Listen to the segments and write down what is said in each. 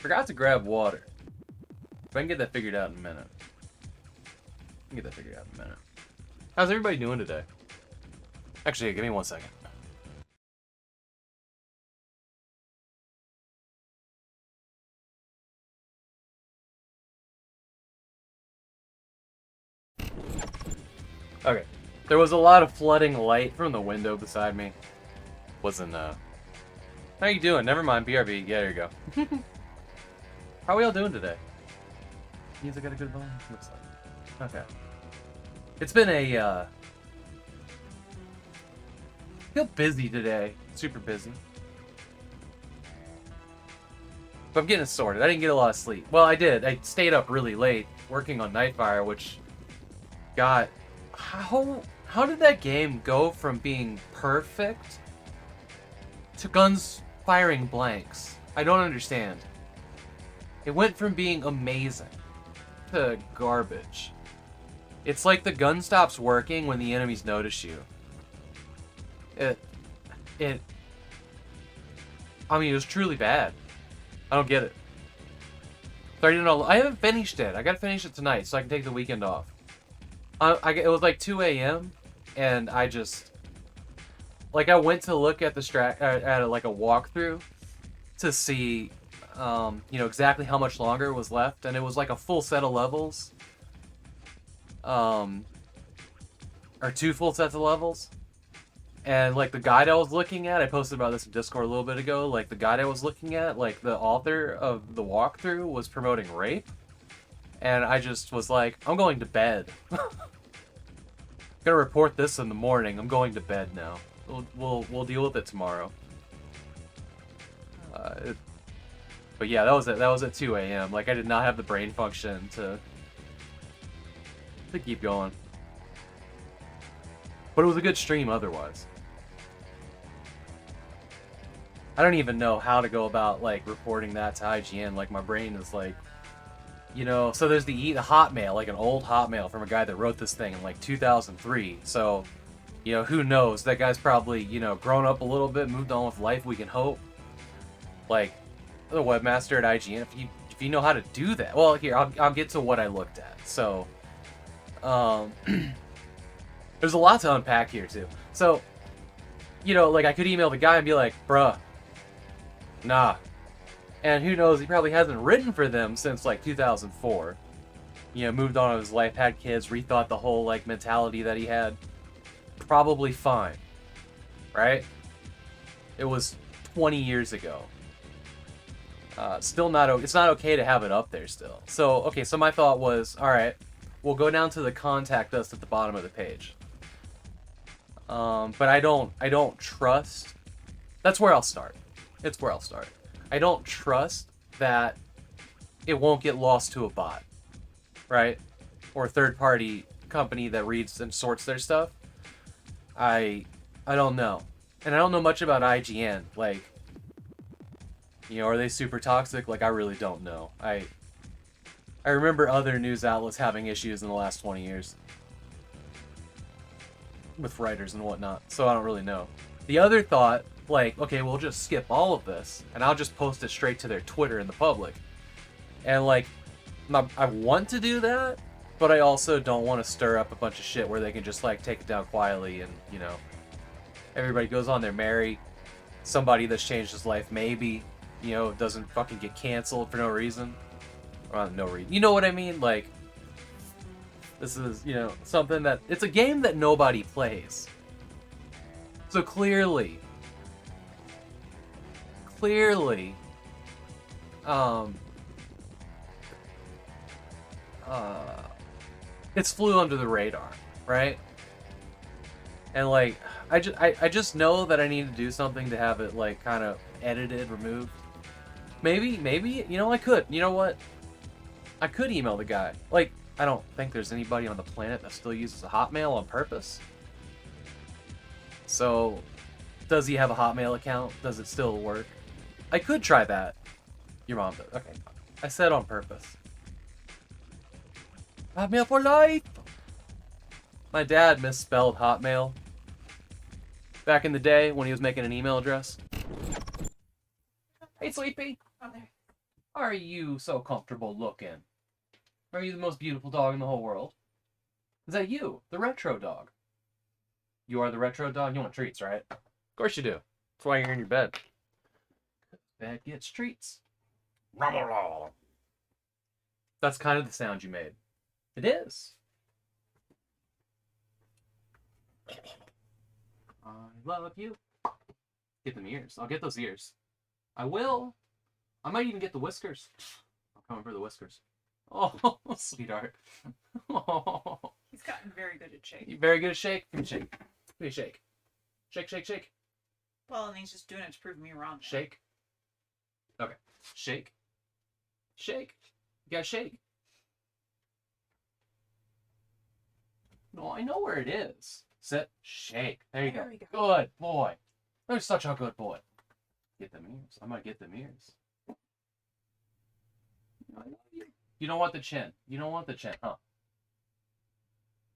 Forgot to grab water. If I can get that figured out in a minute. How's everybody doing today? Actually, give me 1 second. Okay. There was a lot of flooding light from the window beside me. Wasn't, How you doing? Never mind, BRB. Yeah, there you go. How are we all doing today? Music got a good volume? Looks like. Okay. It's been a, I feel busy today. Super busy. But I'm getting it sorted. I didn't get a lot of sleep. Well, I did. I stayed up really late working on Nightfire, which got... How did that game go from being perfect to guns firing blanks? I don't understand. It went from being amazing to garbage. It's like the gun stops working when the enemies notice you. I mean, it was truly bad. I don't get it. I haven't finished it. I gotta finish it tonight so I can take the weekend off. It was like 2 a.m. and I just... Like, I went to look at the at like a walkthrough to see, you know, exactly how much longer was left, and it was like a full set of levels. Or 2 full sets of levels. And, like, the guide I was looking at, I posted about this in Discord a little bit ago, like, the guide I was looking at, like, the author of the walkthrough was promoting rape. And I just was like, I'm going to bed. Gonna report this in the morning. I'm going to bed now. We'll deal with it tomorrow. But yeah, that was at 2 a.m. Like, I did not have the brain function to keep going. But it was a good stream otherwise. I don't even know how to go about, like, reporting that to IGN. Like, my brain is like, you know, so there's the Hotmail, like an old Hotmail from a guy that wrote this thing in, like, 2003. So, you know, who knows? That guy's probably, you know, grown up a little bit, moved on with life, we can hope. Like, the webmaster at IGN, if you know how to do that. Well, here, I'll get to what I looked at. So, there's a lot to unpack here, too. So, you know, like, I could email the guy and be like, bruh, nah. And who knows, he probably hasn't written for them since, like, 2004. You know, moved on with his life, had kids, rethought the whole, like, mentality that he had. Probably fine. Right? It was 20 years ago. Still not... It's not okay to have it up there still. So, okay, so my thought was, alright, we'll go down to the contact us at the bottom of the page. But I don't trust... That's where I'll start. It's where I'll start. I don't trust that it won't get lost to a bot, right? Or a third-party company that reads and sorts their stuff. I don't know. And I don't know much about IGN. Like, you know, are they super toxic? Like, I really don't know. I remember other news outlets having issues in the last 20 years. With writers and whatnot. So I don't really know. The other thought... Like, okay, we'll just skip all of this, and I'll just post it straight to their Twitter in the public. And, like, I want to do that, but I also don't want to stir up a bunch of shit where they can just, like, take it down quietly and, you know, everybody goes on their merry. Somebody that's changed his life maybe, you know, doesn't fucking get canceled for no reason. Or no reason. You know what I mean? Like, this is, you know, something that... It's a game that nobody plays. So clearly... it's flew under the radar, right? And like, I just know that I need to do something to have it like kind of edited, removed. Maybe, you know, I could. You know what? I could email the guy. Like, I don't think there's anybody on the planet that still uses a Hotmail on purpose. So, does he have a Hotmail account? Does it still work? I could try that. Your mom does. Okay. I said on purpose. Hotmail for life! My dad misspelled Hotmail back in the day when he was making an email address. Hey, Sleepy! Are you so comfortable looking? Are you the most beautiful dog in the whole world? Is that you, the retro dog? You are the retro dog? You want treats, right? Of course you do. That's why you're in your bed. Bed gets treats. That's kind of the sound you made. It is. I love you. Get them ears. I'll get those ears. I will. I might even get the whiskers. I'm coming for the whiskers. Oh, sweetheart. Oh. He's gotten very good at shake. Very good at shake. Give me shake. Give me a shake. Shake, shake, shake. Well, and he's just doing it to prove me wrong. Shake. Okay. Shake. Shake. You gotta shake. No, I know where it is. Sit. Shake. There you go. We go. Good boy. You're such a good boy. Get them ears. I might get them ears. I love you. You don't want the chin. You don't want the chin, huh?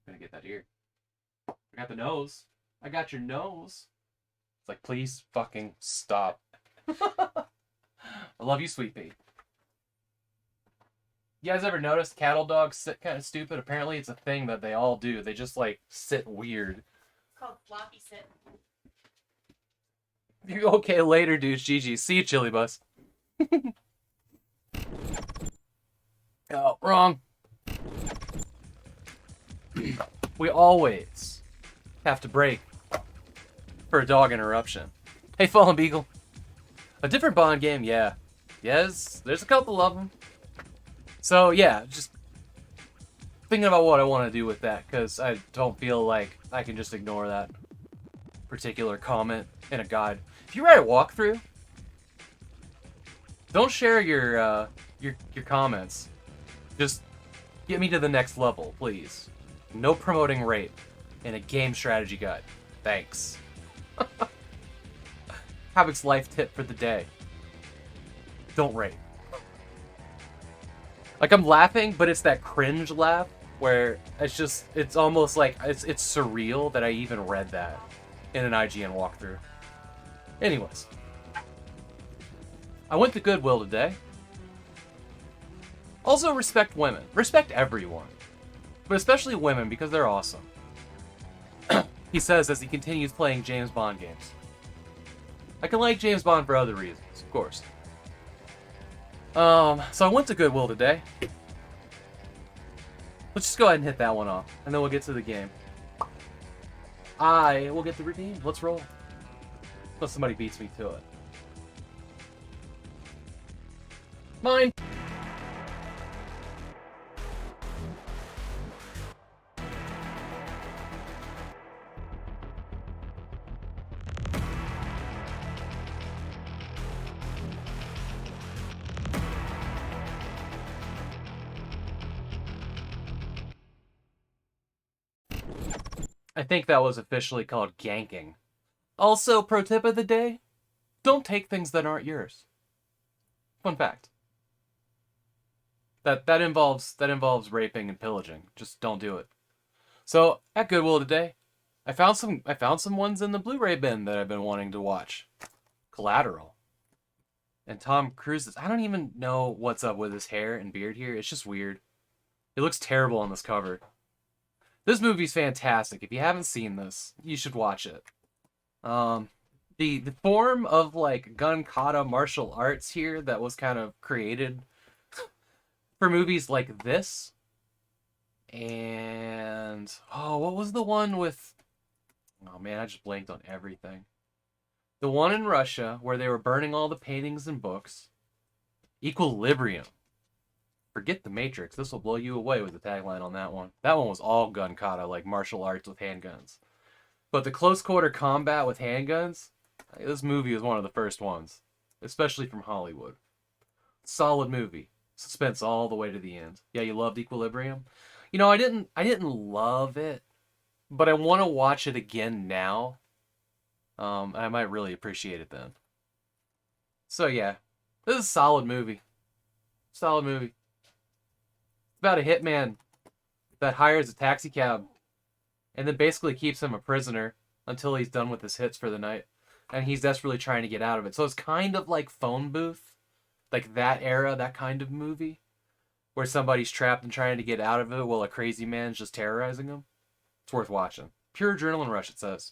I'm gonna get that ear. I got the nose. I got your nose. It's like, please fucking stop. I love you, sweet pea. You guys ever noticed cattle dogs sit kind of stupid? Apparently it's a thing that they all do. They just, like, sit weird. It's called floppy sit. Okay, later, dude. GG. See you, Chili Bus. Oh, wrong. We always have to break for a dog interruption. Hey, Fallen Beagle. A different Bond game, yeah. Yes, there's a couple of them. So, yeah, just thinking about what I want to do with that, because I don't feel like I can just ignore that particular comment in a guide. If you write a walkthrough, don't share your comments. Just get me to the next level, please. No promoting rape in a game strategy guide. Thanks. Havok's life tip for the day. Don't rape. Like, I'm laughing, but it's that cringe laugh where it's almost like it's surreal that I even read that in an IGN walkthrough. Anyways. I went to Goodwill today. Also, respect women. Respect everyone. But especially women, because they're awesome. He says as he continues playing James Bond games. I can like James Bond for other reasons, of course. So I went to Goodwill today. Let's just go ahead and hit that one off, and then we'll get to the game. I will get the redeem. Let's roll. Unless somebody beats me to it. Mine! I think that was officially called ganking. Also, pro tip of the day, don't take things that aren't yours. Fun fact. That involves raping and pillaging. Just don't do it. So, at Goodwill today, I found some ones in the Blu-ray bin that I've been wanting to watch. Collateral. And Tom Cruise's. I don't even know what's up with his hair and beard here. It's just weird. It looks terrible on this cover. This movie's fantastic. If you haven't seen this, you should watch it. The form of, like, gun kata martial arts here that was kind of created for movies like this. And what was the one with, oh man, I just blanked on everything. The one in Russia where they were burning all the paintings and books. Equilibrium. Forget the Matrix. This will blow you away with the tagline on that one. That one was all gun kata, like martial arts with handguns. But the close quarter combat with handguns, this movie was one of the first ones, especially from Hollywood. Solid movie. Suspense all the way to the end. Yeah, you loved Equilibrium? You know, I didn't love it, but I want to watch it again now. I might really appreciate it then. So yeah, this is a solid movie. Solid movie. It's about a hitman that hires a taxi cab and then basically keeps him a prisoner until he's done with his hits for the night. And he's desperately trying to get out of it. So it's kind of like Phone Booth, Like that era, that kind of movie, where somebody's trapped and trying to get out of it while a crazy man's just terrorizing them. It's worth watching. Pure adrenaline rush, it says.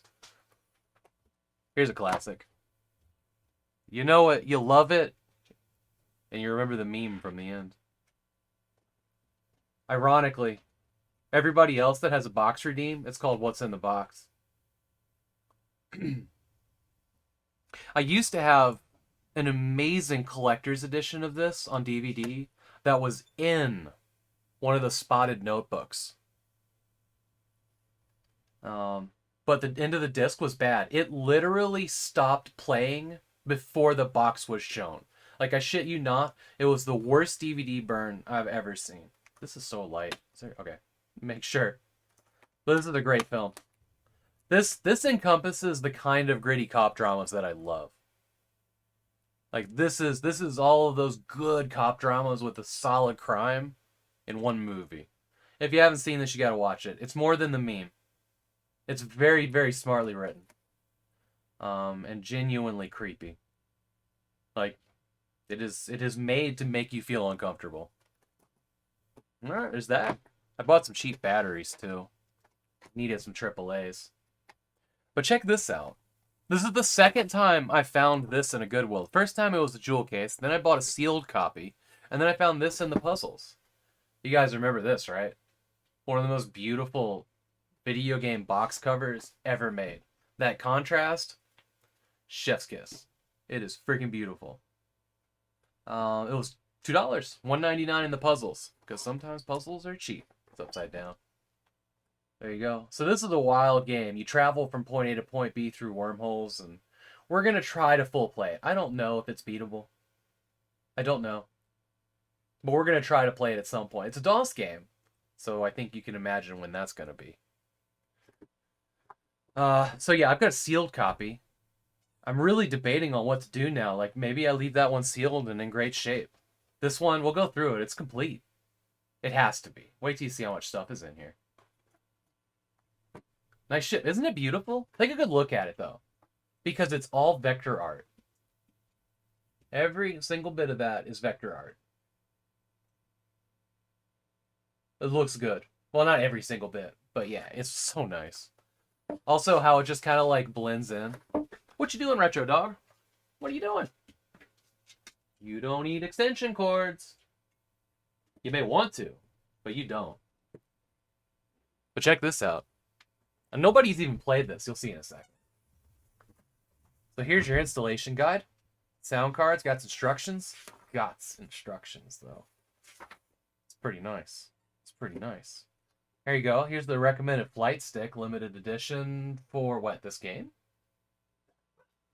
Here's a classic. You know it, you love it, and you remember the meme from the end. Ironically, everybody else that has a box redeem, it's called What's in the Box. I used to have an amazing collector's edition of this on DVD that was in one of the spotted notebooks. But the end of the disc was bad. It literally stopped playing before the box was shown. Like, I shit you not, it was the worst DVD burn I've ever seen. This is so light. Okay, make sure. But this is a great film. This encompasses the kind of gritty cop dramas that I love. Like, this is all of those good cop dramas with a solid crime in one movie. If you haven't seen this, you gotta watch it. It's more than the meme. It's very, very smartly written. And genuinely creepy. Like, it is made to make you feel uncomfortable. Alright, there's that. I bought some cheap batteries, too. Needed some AAAs. But check this out. This is the second time I found this in a Goodwill. The first time it was a jewel case, then I bought a sealed copy, and then I found this in the puzzles. You guys remember this, right? One of the most beautiful video game box covers ever made. That contrast, chef's kiss. It is freaking beautiful. It was $2, $1.99 in the puzzles, because sometimes puzzles are cheap. It's upside down. There you go. So this is a wild game. You travel from point A to point B through wormholes, and we're going to try to full play it. I don't know if it's beatable. I don't know. But we're going to try to play it at some point. It's a DOS game, so I think you can imagine when that's going to be. So yeah, I've got a sealed copy. I'm really debating on what to do now. Like, maybe I leave that one sealed and in great shape. This one, we'll go through it. It's complete. It has to be. Wait till you see how much stuff is in here. Nice shit. Isn't it beautiful? Take a good look at it, though. Because it's all vector art. Every single bit of that is vector art. It looks good. Well, not every single bit. But yeah, it's so nice. Also, how it just kind of, like, blends in. What you doing, Retro Dog? What are you doing? You don't need extension cords. You may want to, but you don't. But check this out. And nobody's even played this. You'll see in a second. So here's your installation guide. Sound cards, got instructions. Got instructions, though. It's pretty nice. It's pretty nice. There you go. Here's the recommended flight stick, limited edition for what, this game?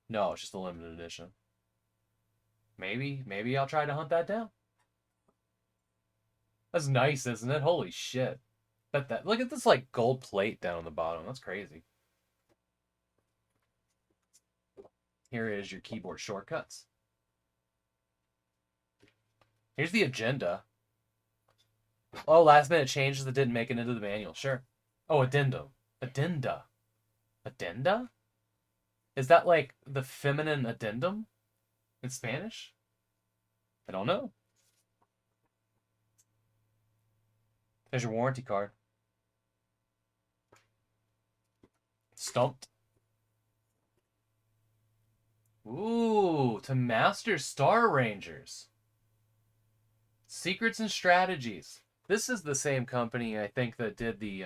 No, it's just a limited edition. Maybe I'll try to hunt that down. That's nice, isn't it? Holy shit. Bet that. Look at this, like, gold plate down on the bottom. That's crazy. Here is your keyboard shortcuts. Here's the agenda. Oh, last minute changes that didn't make it into the manual. Sure. Oh, addendum. Addenda. Addenda? Is that like the feminine addendum in Spanish? I don't know. There's your warranty card. Stumped. Ooh, to master Star Rangers. Secrets and Strategies. This is the same company, I think, that did the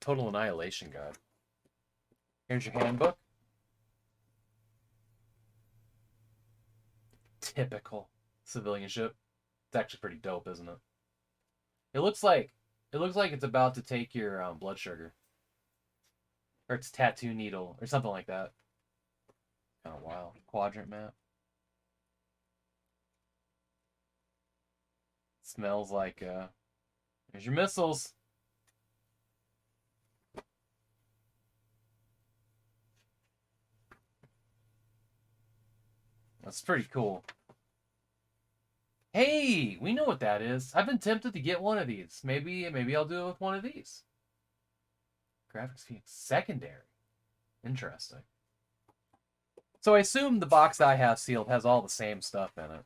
Total Annihilation Guide. Here's your handbook. Typical civilian ship. It's actually pretty dope, isn't it? It looks like it's about to take your blood sugar. Or its tattoo needle, or something like that. Oh, wow. Quadrant map. Smells like, here's your missiles. That's pretty cool. Hey, we know what that is. I've been tempted to get one of these. Maybe I'll do it with one of these. Graphics Phoenix secondary. Interesting. So I assume the box I have sealed has all the same stuff in it.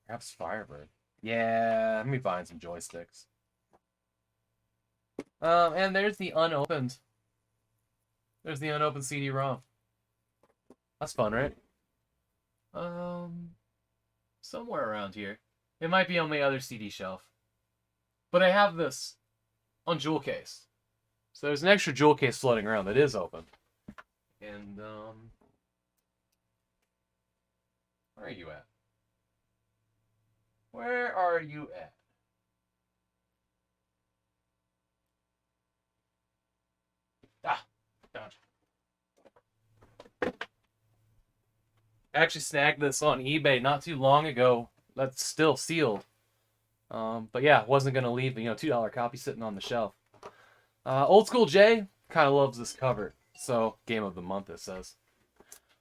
Perhaps Firebird. Yeah, let me find some joysticks. And there's the unopened. There's the unopened CD-ROM. That's fun, right? Somewhere around here. It might be on the other CD shelf. But I have this on jewel case. So there's an extra jewel case floating around that is open. And, where are you at? Where are you at? Ah, found you. I actually snagged this on eBay not too long ago. That's still sealed. But yeah, wasn't gonna leave, $2 copy sitting on the shelf. Old School Jay kind of loves this cover. So, game of the month, it says.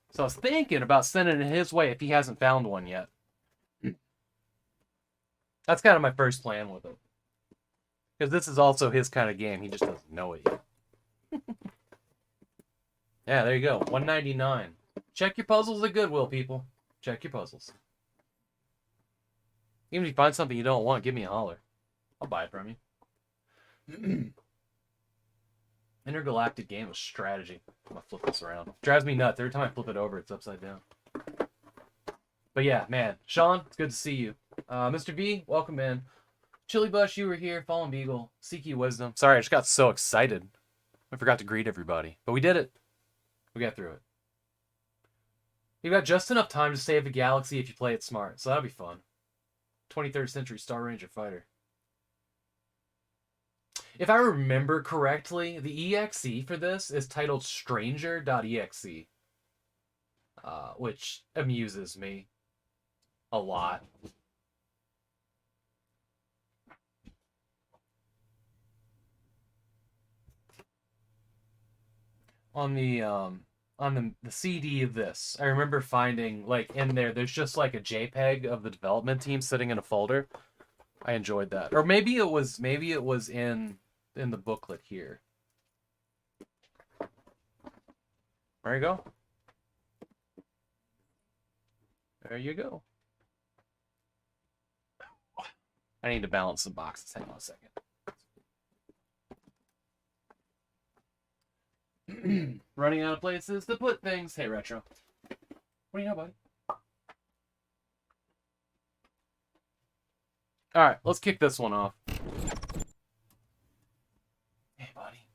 So I was thinking about sending it his way if he hasn't found one yet. That's kind of my first plan with it. Because this is also his kind of game. He just doesn't know it yet. Yeah, there you go. $1.99. Check your puzzles at Goodwill, people. Check your puzzles. Even if you find something you don't want, give me a holler. I'll buy it from you. Intergalactic game of strategy. I'm gonna flip this around. Drives me nuts. Every time I flip it over, it's upside down. But yeah, man. Sean, it's good to see you. Mr. V, welcome in. Chili Bush, you were here. Fallen Beagle, Seeky Wisdom. Sorry, I just got so excited. I forgot to greet everybody. But we did it. We got through it. You've got just enough time to save the galaxy if you play it smart. So that'll be fun. 23rd Century Star Ranger Fighter. If I remember correctly, the EXE for this is titled Stranger.exe. Which amuses me a lot. On the CD of this, I remember finding, like, in there's just like a JPEG of the development team sitting in a folder. I enjoyed that. Or maybe it was in the booklet here. There you go. There you go. I need to balance some boxes. Hang on a second. Running out of places to put things. Hey, Retro. What do you know, buddy? Alright, let's kick this one off. Hey, buddy.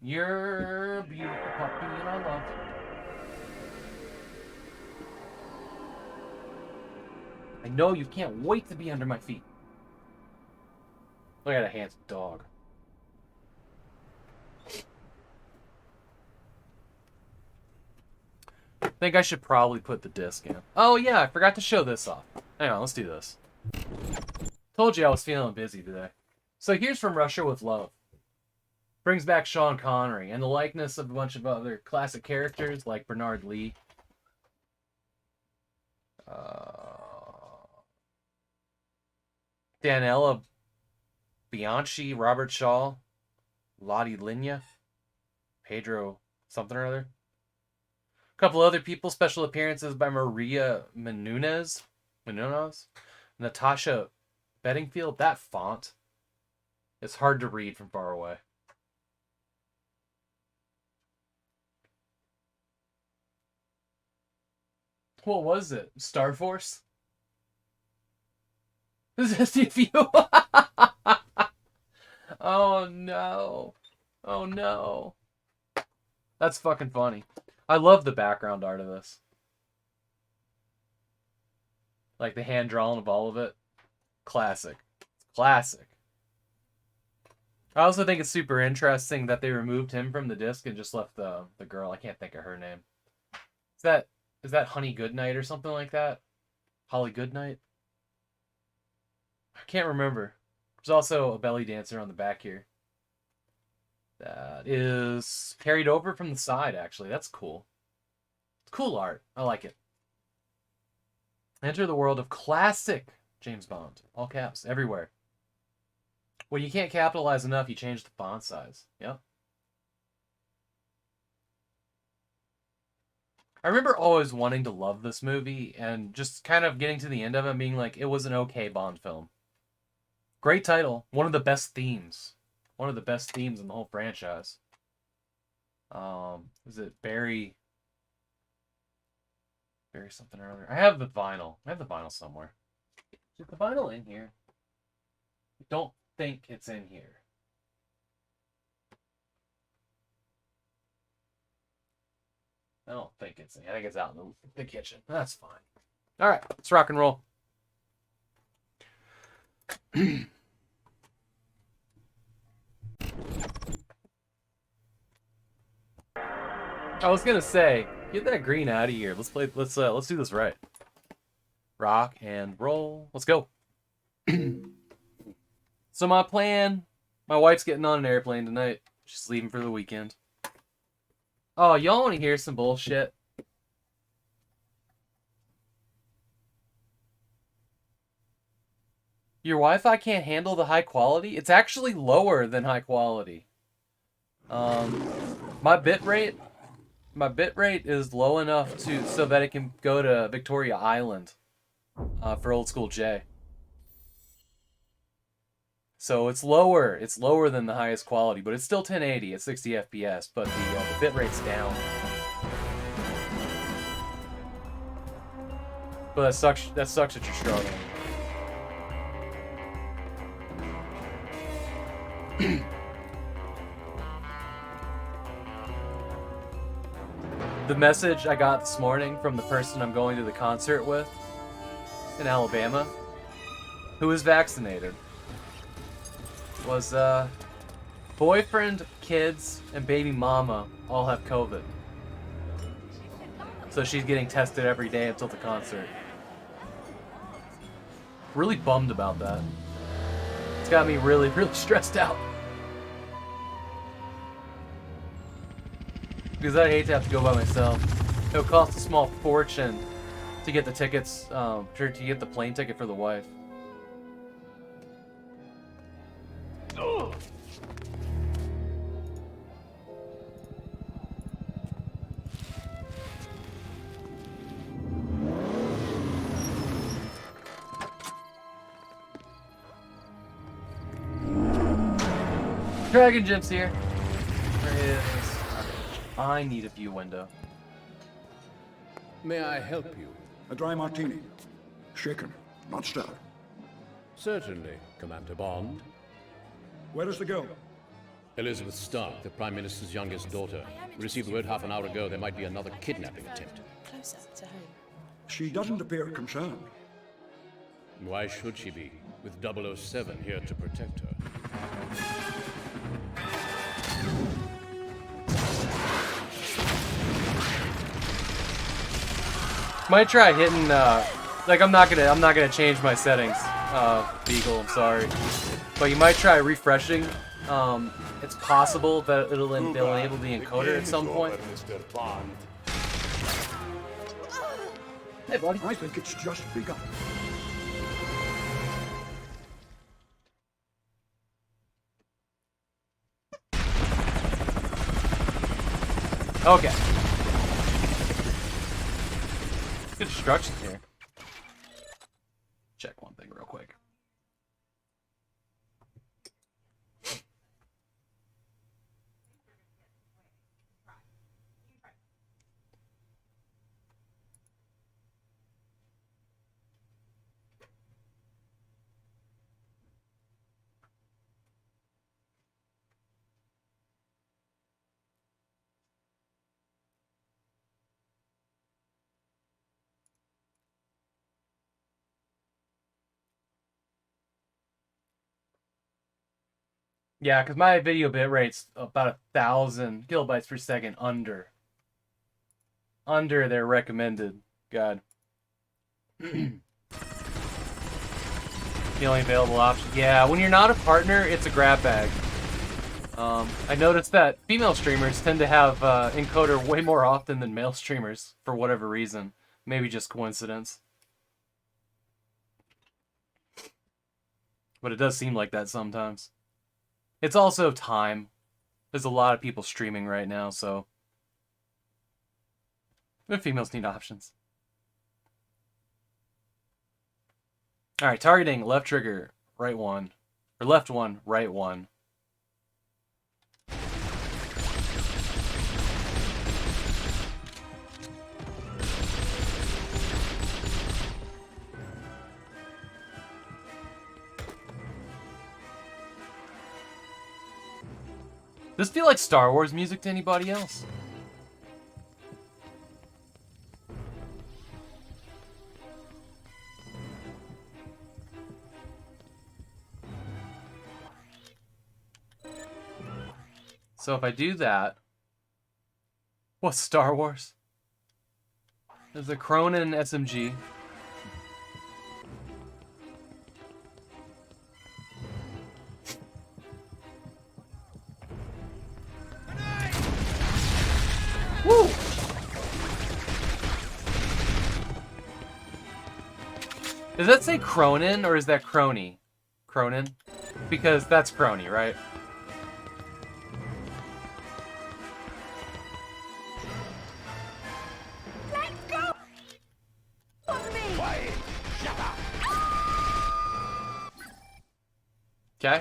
You're a beautiful puppy and I love you. I know you can't wait to be under my feet. Look at a handsome dog. I think I should probably put the disc in. Oh yeah, I forgot to show this off. Hang on, let's do this. Told you I was feeling busy today. So here's From Russia with Love. Brings back Sean Connery and the likeness of a bunch of other classic characters like Bernard Lee. Daniela Bianchi, Robert Shaw, Lottie Linya, Pedro something or other. A couple other people, special appearances by Maria Menounos, Natasha Bedingfield. That font is hard to read from far away. What was it? Star Force? Is this you? Oh no. Oh no. That's fucking funny. I love the background art of this. Like the hand drawn of all of it. Classic. Classic. I also think it's super interesting that they removed him from the disc and just left the girl. I can't think of her name. Is that Honey Goodnight or something like that? Holly Goodnight? I can't remember. There's also a belly dancer on the back here. That is carried over from the side, actually. That's cool. It's cool art. I like it. Enter the world of classic James Bond. All caps, everywhere. When you can't capitalize enough, you change the font size. Yep. I remember always wanting to love this movie and just kind of getting to the end of it and being like, it was an okay Bond film. Great title. One of the best themes. One of the best themes in the whole franchise. Is it Barry something or other? I have the vinyl. I have the vinyl somewhere. Is the vinyl in here? I don't think it's in here. I don't think it's in. I think it's out in the kitchen. That's fine. All right, let's rock and roll. I was gonna say, get that green out of here. Let's play. Let's do this right. Rock and roll. Let's go. So my plan. My wife's getting on an airplane tonight. She's leaving for the weekend. Oh, y'all want to hear some bullshit? Your Wi-Fi can't handle the high quality? It's actually lower than high quality. My bitrate is low enough so that it can go to Victoria Island for old school J. So it's lower. It's lower than the highest quality, but it's still 1080 at 60 FPS. But the bitrate's down. But that sucks. That sucks that you're struggling. The message I got this morning from the person I'm going to the concert with in Alabama, who is vaccinated, was boyfriend, kids, and baby mama all have COVID. So she's getting tested every day until the concert. Really bummed about that. It's got me really, really stressed out. Because I'd hate to have to go by myself. It'll cost a small fortune to get the tickets, to get the plane ticket for the wife. Ugh. Dragon Gyp's here. There he is. I need a view window. May I help you? A dry martini. Shaken, not stirred. Certainly, Commander Bond. Where is the girl? Elizabeth Stark, the Prime Minister's youngest daughter. We received word half an hour ago there might be another kidnapping attempt. Closer to home. She doesn't appear concerned. Why should she be, with 007 here to protect her? Might try hitting, like I'm not gonna change my settings, Beagle, I'm sorry. But you might try refreshing. It's possible that they'll enable the encoder at some point. Hey, buddy. I think it's just begun. Okay. Good instructions here. Check one thing real quick. Yeah, because my video bitrate's about 1,000 kilobytes per second under their recommended. God. The only available option. Yeah, when you're not a partner, it's a grab bag. I noticed that female streamers tend to have encoder way more often than male streamers for whatever reason. Maybe just coincidence. But it does seem like that sometimes. It's also time. There's a lot of people streaming right now, so But females need options. Alright, targeting left trigger, right one. Or left one, right one. Does this feel like Star Wars music to anybody else? So if I do that, what's Star Wars? There's a Cronin SMG. Woo! Does that say Cronin or is that Crony? Cronin? Because that's Crony, right? Okay.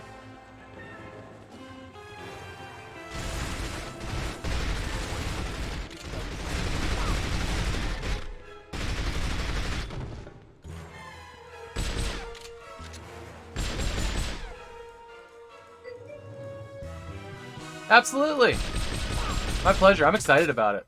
Absolutely. My pleasure. I'm excited about it.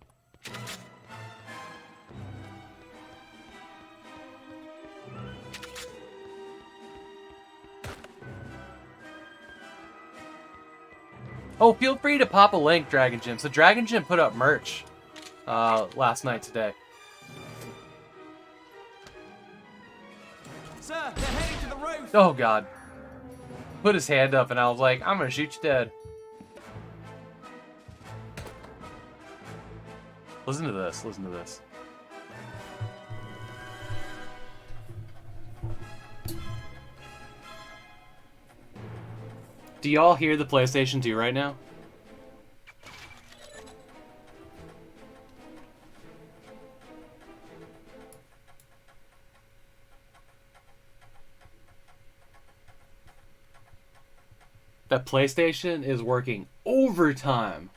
Oh, feel free to pop a link, Dragon Gym. So Dragon Gym put up merch last night today. Sir, they're heading to the roof. Oh, God. Put his hand up, and I was like, I'm going to shoot you dead. Listen to this. Listen to this. Do y'all hear the PlayStation 2 right now? That PlayStation is working overtime.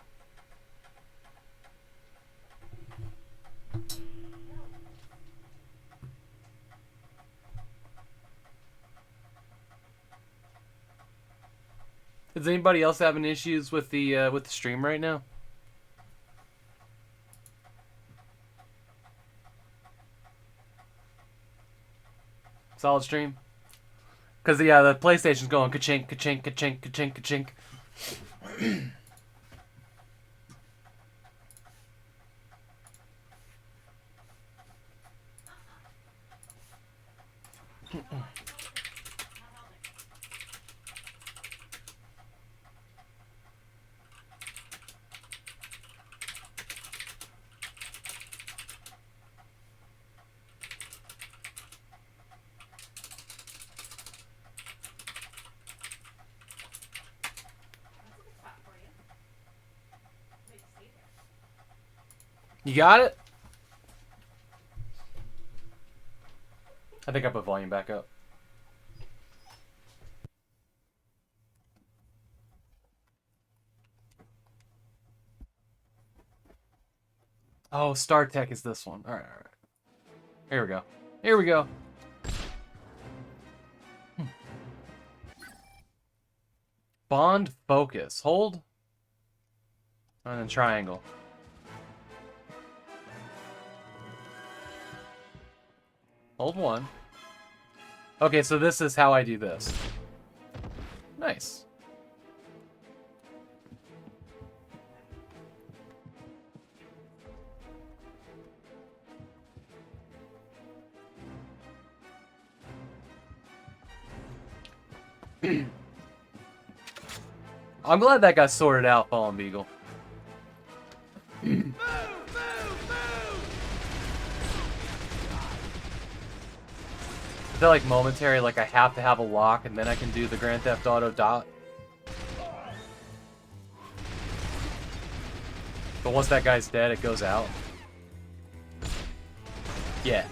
Is anybody else having issues with the stream right now? Solid stream? Because, yeah, the PlayStation's going ka-chink, ka-chink, ka-chink, ka-chink, ka-chink. You got it? I think I put volume back up. Oh, StarTech is this one. All right, all right. Here we go. Here we go. Bond focus. Hold. And then triangle. Hold one. Okay, so this is how I do this. Nice. I'm glad that got sorted out, Fallen Beagle. Is that like momentary, like I have to have a lock and then I can do the Grand Theft Auto dot? But once that guy's dead, it goes out. Yeah.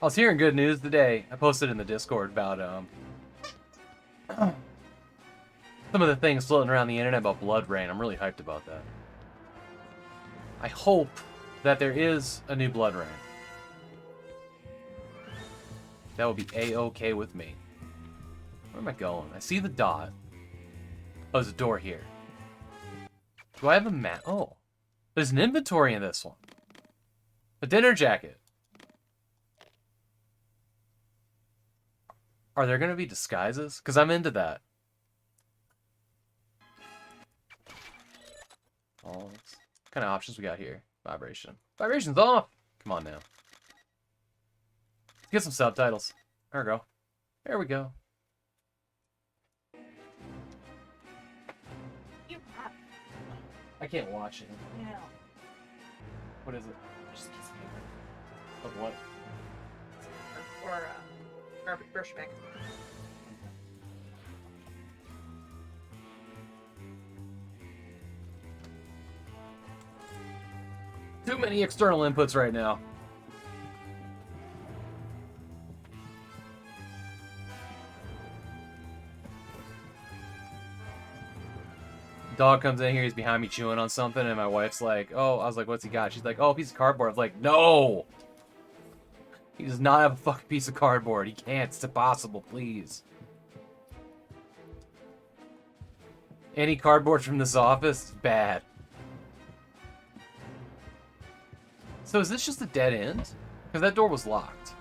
I was hearing good news today. I posted in the Discord about some of the things floating around the internet about Blood Rain. I'm really hyped about that. I hope that there is a new Blood Rain. That would be A-okay with me. Where am I going? I see the dot. Oh, there's a door here. Do I have a map? Oh. There's an inventory in this one. A dinner jacket. Are there going to be disguises? Because I'm into that. Oh, what kind of options we got here? Vibration. Vibration's off! Come on now. Let's get some subtitles. There we go. There we go. I can't watch it. Yeah. What is it? Just a piece of paper. Of what? Or garbage brush bag. Too many external inputs right now. Dog comes in here, he's behind me chewing on something, and my wife's like, oh, I was like, what's he got? She's like, oh, a piece of cardboard. I was like, no! He does not have a fucking piece of cardboard. He can't. It's impossible, please. Any cardboard from this office is bad. So is this just a dead end? Because that door was locked.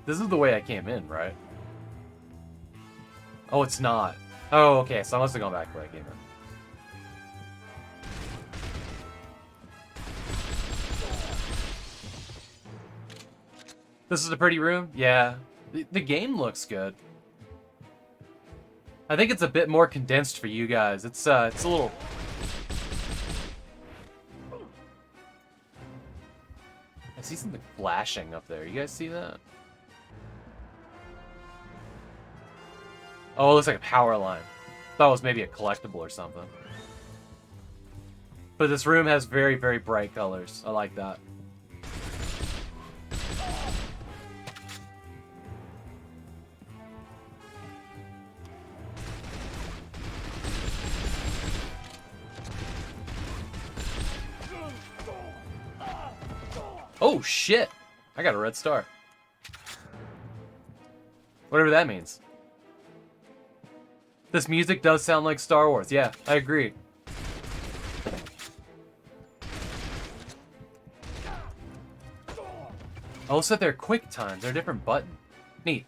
This is the way I came in, right? Oh, it's not. Oh, okay, so I must have gone back where I came in. This is a pretty room? Yeah. The game looks good. I think it's a bit more condensed for you guys. It's a little... I see something flashing up there. You guys see that? Oh, it looks like a power line. Thought it was maybe a collectible or something. But this room has very, very bright colors. I like that. Oh, shit! I got a red star. Whatever that means. This music does sound like Star Wars. Yeah, I agree. Oh, set their quick times. They're a different button. Neat.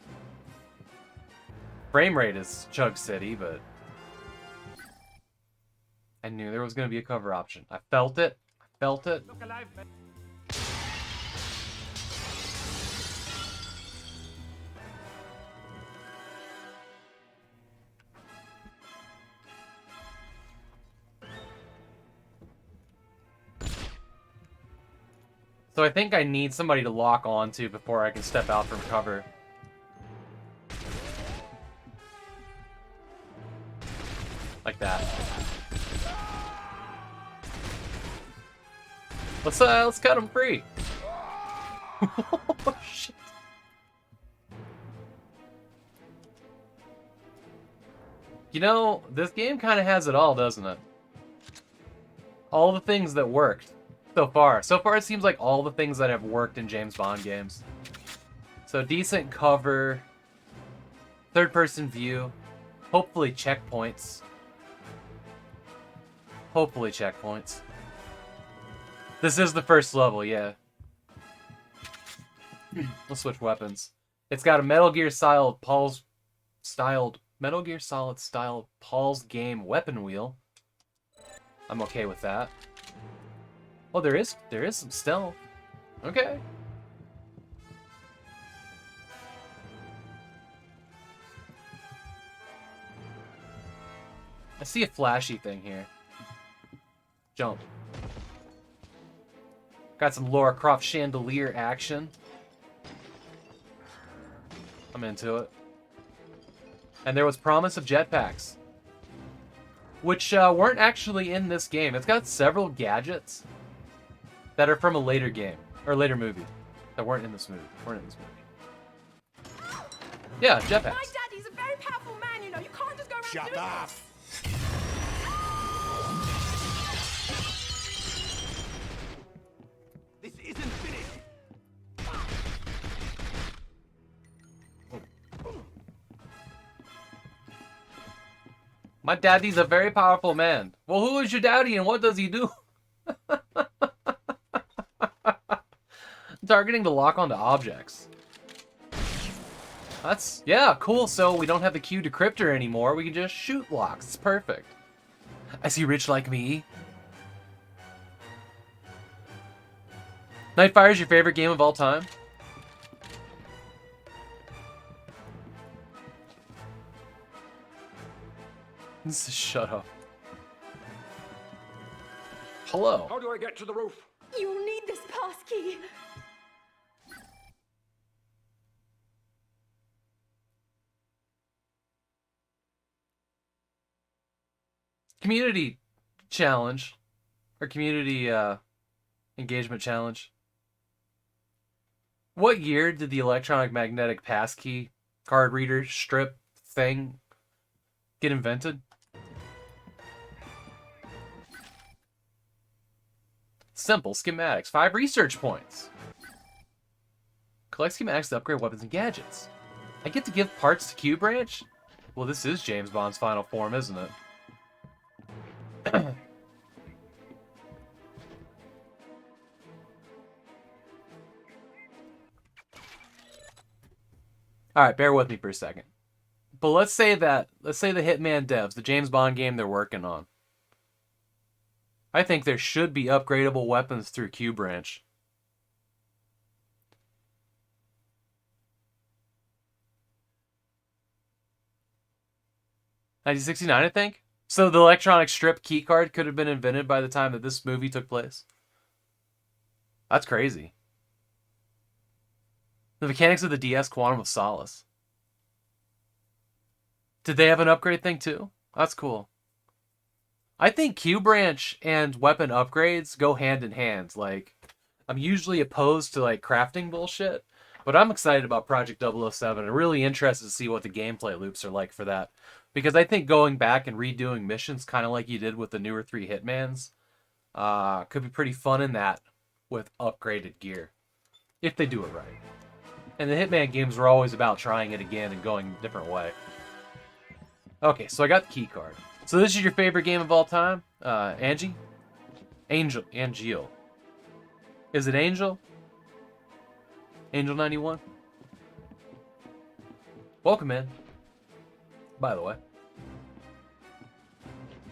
Frame rate is Chug City, but... I knew there was going to be a cover option. I felt it. I felt it. Look alive, man. So I think I need somebody to lock onto before I can step out from cover. Like that. Let's cut him free. Oh, shit. You know, this game kind of has it all, doesn't it? All the things that worked. So far. So far, it seems like all the things that have worked in James Bond games. So, decent cover. Third-person view. Hopefully, checkpoints. Hopefully, checkpoints. This is the first level, yeah. We'll switch weapons. It's got a Metal Gear styled Metal Gear Solid style Paul's game weapon wheel. I'm okay with that. Oh, there is some stealth. Okay. I see a flashy thing here. Jump. Got some Lara Croft chandelier action. I'm into it. And there was promise of jetpacks, which weren't actually in this game. It's got several gadgets that are from a later game or later movie that weren't in this movie. Yeah, jetpacks. My daddy's a very powerful man, you know. You can't just go around Shut doing up! This isn't finished. My daddy's a very powerful man. Well, who is your daddy and what does he do? Targeting to lock onto objects. That's, yeah, cool. So we don't have the Q decryptor anymore. We can just shoot locks. It's perfect. I see rich like me. Nightfire is your favorite game of all time? Shut up. Hello. How do I get to the roof? You'll need this pass key. Community challenge. Or community engagement challenge. What year did the electronic magnetic passkey card reader strip thing get invented? Simple schematics. 5 research points. Collect schematics to upgrade weapons and gadgets. I get to give parts to Q Branch? Well, this is James Bond's final form, isn't it? Alright, bear with me for a second. But let's say the Hitman devs, the James Bond game they're working on. I think there should be upgradable weapons through Q Branch. $1969, I think? So the electronic strip keycard could have been invented by the time that this movie took place? That's crazy. The mechanics of the DS Quantum of Solace. Did they have an upgrade thing too? That's cool. I think Q Branch and weapon upgrades go hand in hand. Like, I'm usually opposed to like crafting bullshit, but I'm excited about Project 007 and really interested to see what the gameplay loops are like for that. Because I think going back and redoing missions, kind of like you did with the newer 3 Hitmans, could be pretty fun in that with upgraded gear. If they do it right. And the Hitman games were always about trying it again and going a different way. Okay, so I got the key card. So this is your favorite game of all time? Angie? Angel. Is it Angel? Angel 91? Welcome in. By the way.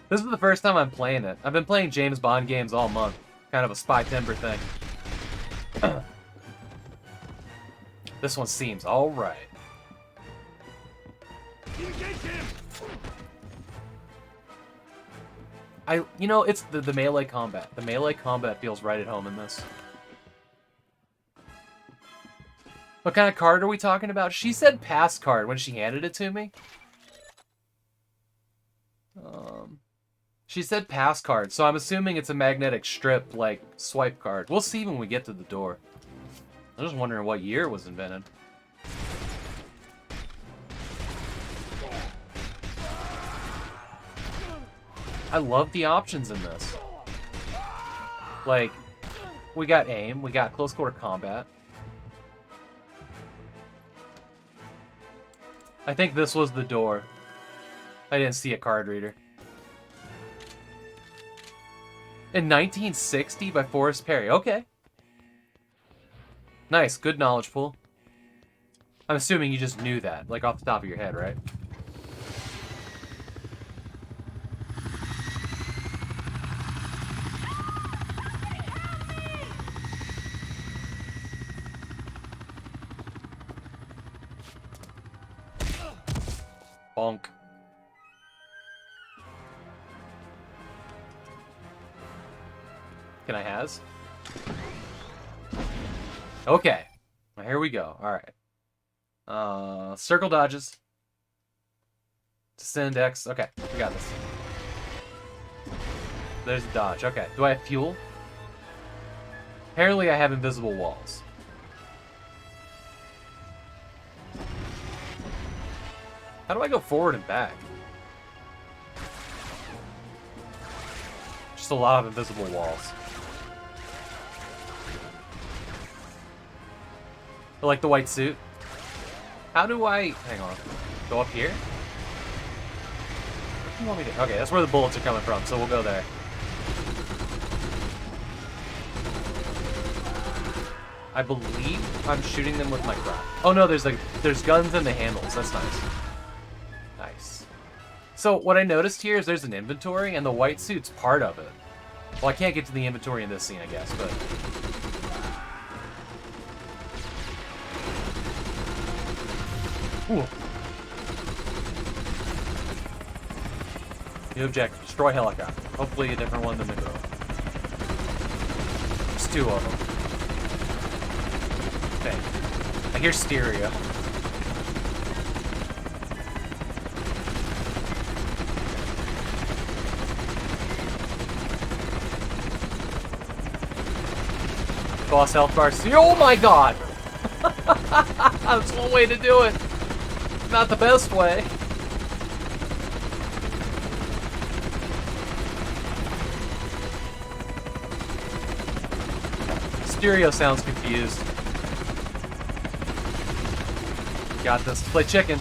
This is the first time I'm playing it. I've been playing James Bond games all month. Kind of a Spy Timber thing. This one seems alright. Engage him! You know, it's the melee combat. The melee combat feels right at home in this. What kind of card are we talking about? She said pass card when she handed it to me. She said pass card, so I'm assuming it's a magnetic strip, like swipe card. We'll see when we get to the door. I'm just wondering what year it was invented. I love the options in this. Like, we got aim, we got close quarter combat. I think this was the door. I didn't see a card reader. In 1960 by Forrest Perry. Okay. Nice, good knowledge pool. I'm assuming you just knew that, like off the top of your head, right? Bonk. Can I has? Okay. Well, here we go. Alright. Circle dodges. Descend X. Okay, we got this. There's a dodge. Okay. Do I have fuel? Apparently I have invisible walls. How do I go forward and back? Just a lot of invisible walls. I like the white suit. How do I... Hang on. Go up here? What do you want me to... Okay, that's where the bullets are coming from, so we'll go there. I believe I'm shooting them with my crop. Oh no, there's guns in the handles. That's nice. Nice. So what I noticed here is there's an inventory, and the white suit's part of it. Well, I can't get to the inventory in this scene, I guess, but... Ooh. New objective, destroy helicopter. Hopefully a different one than the girl. There's two of them. Okay. I hear stereo. Boss health bar. Oh my god! That's one way to do it. Not the best way. Stereo sounds confused. Got this. Play chicken.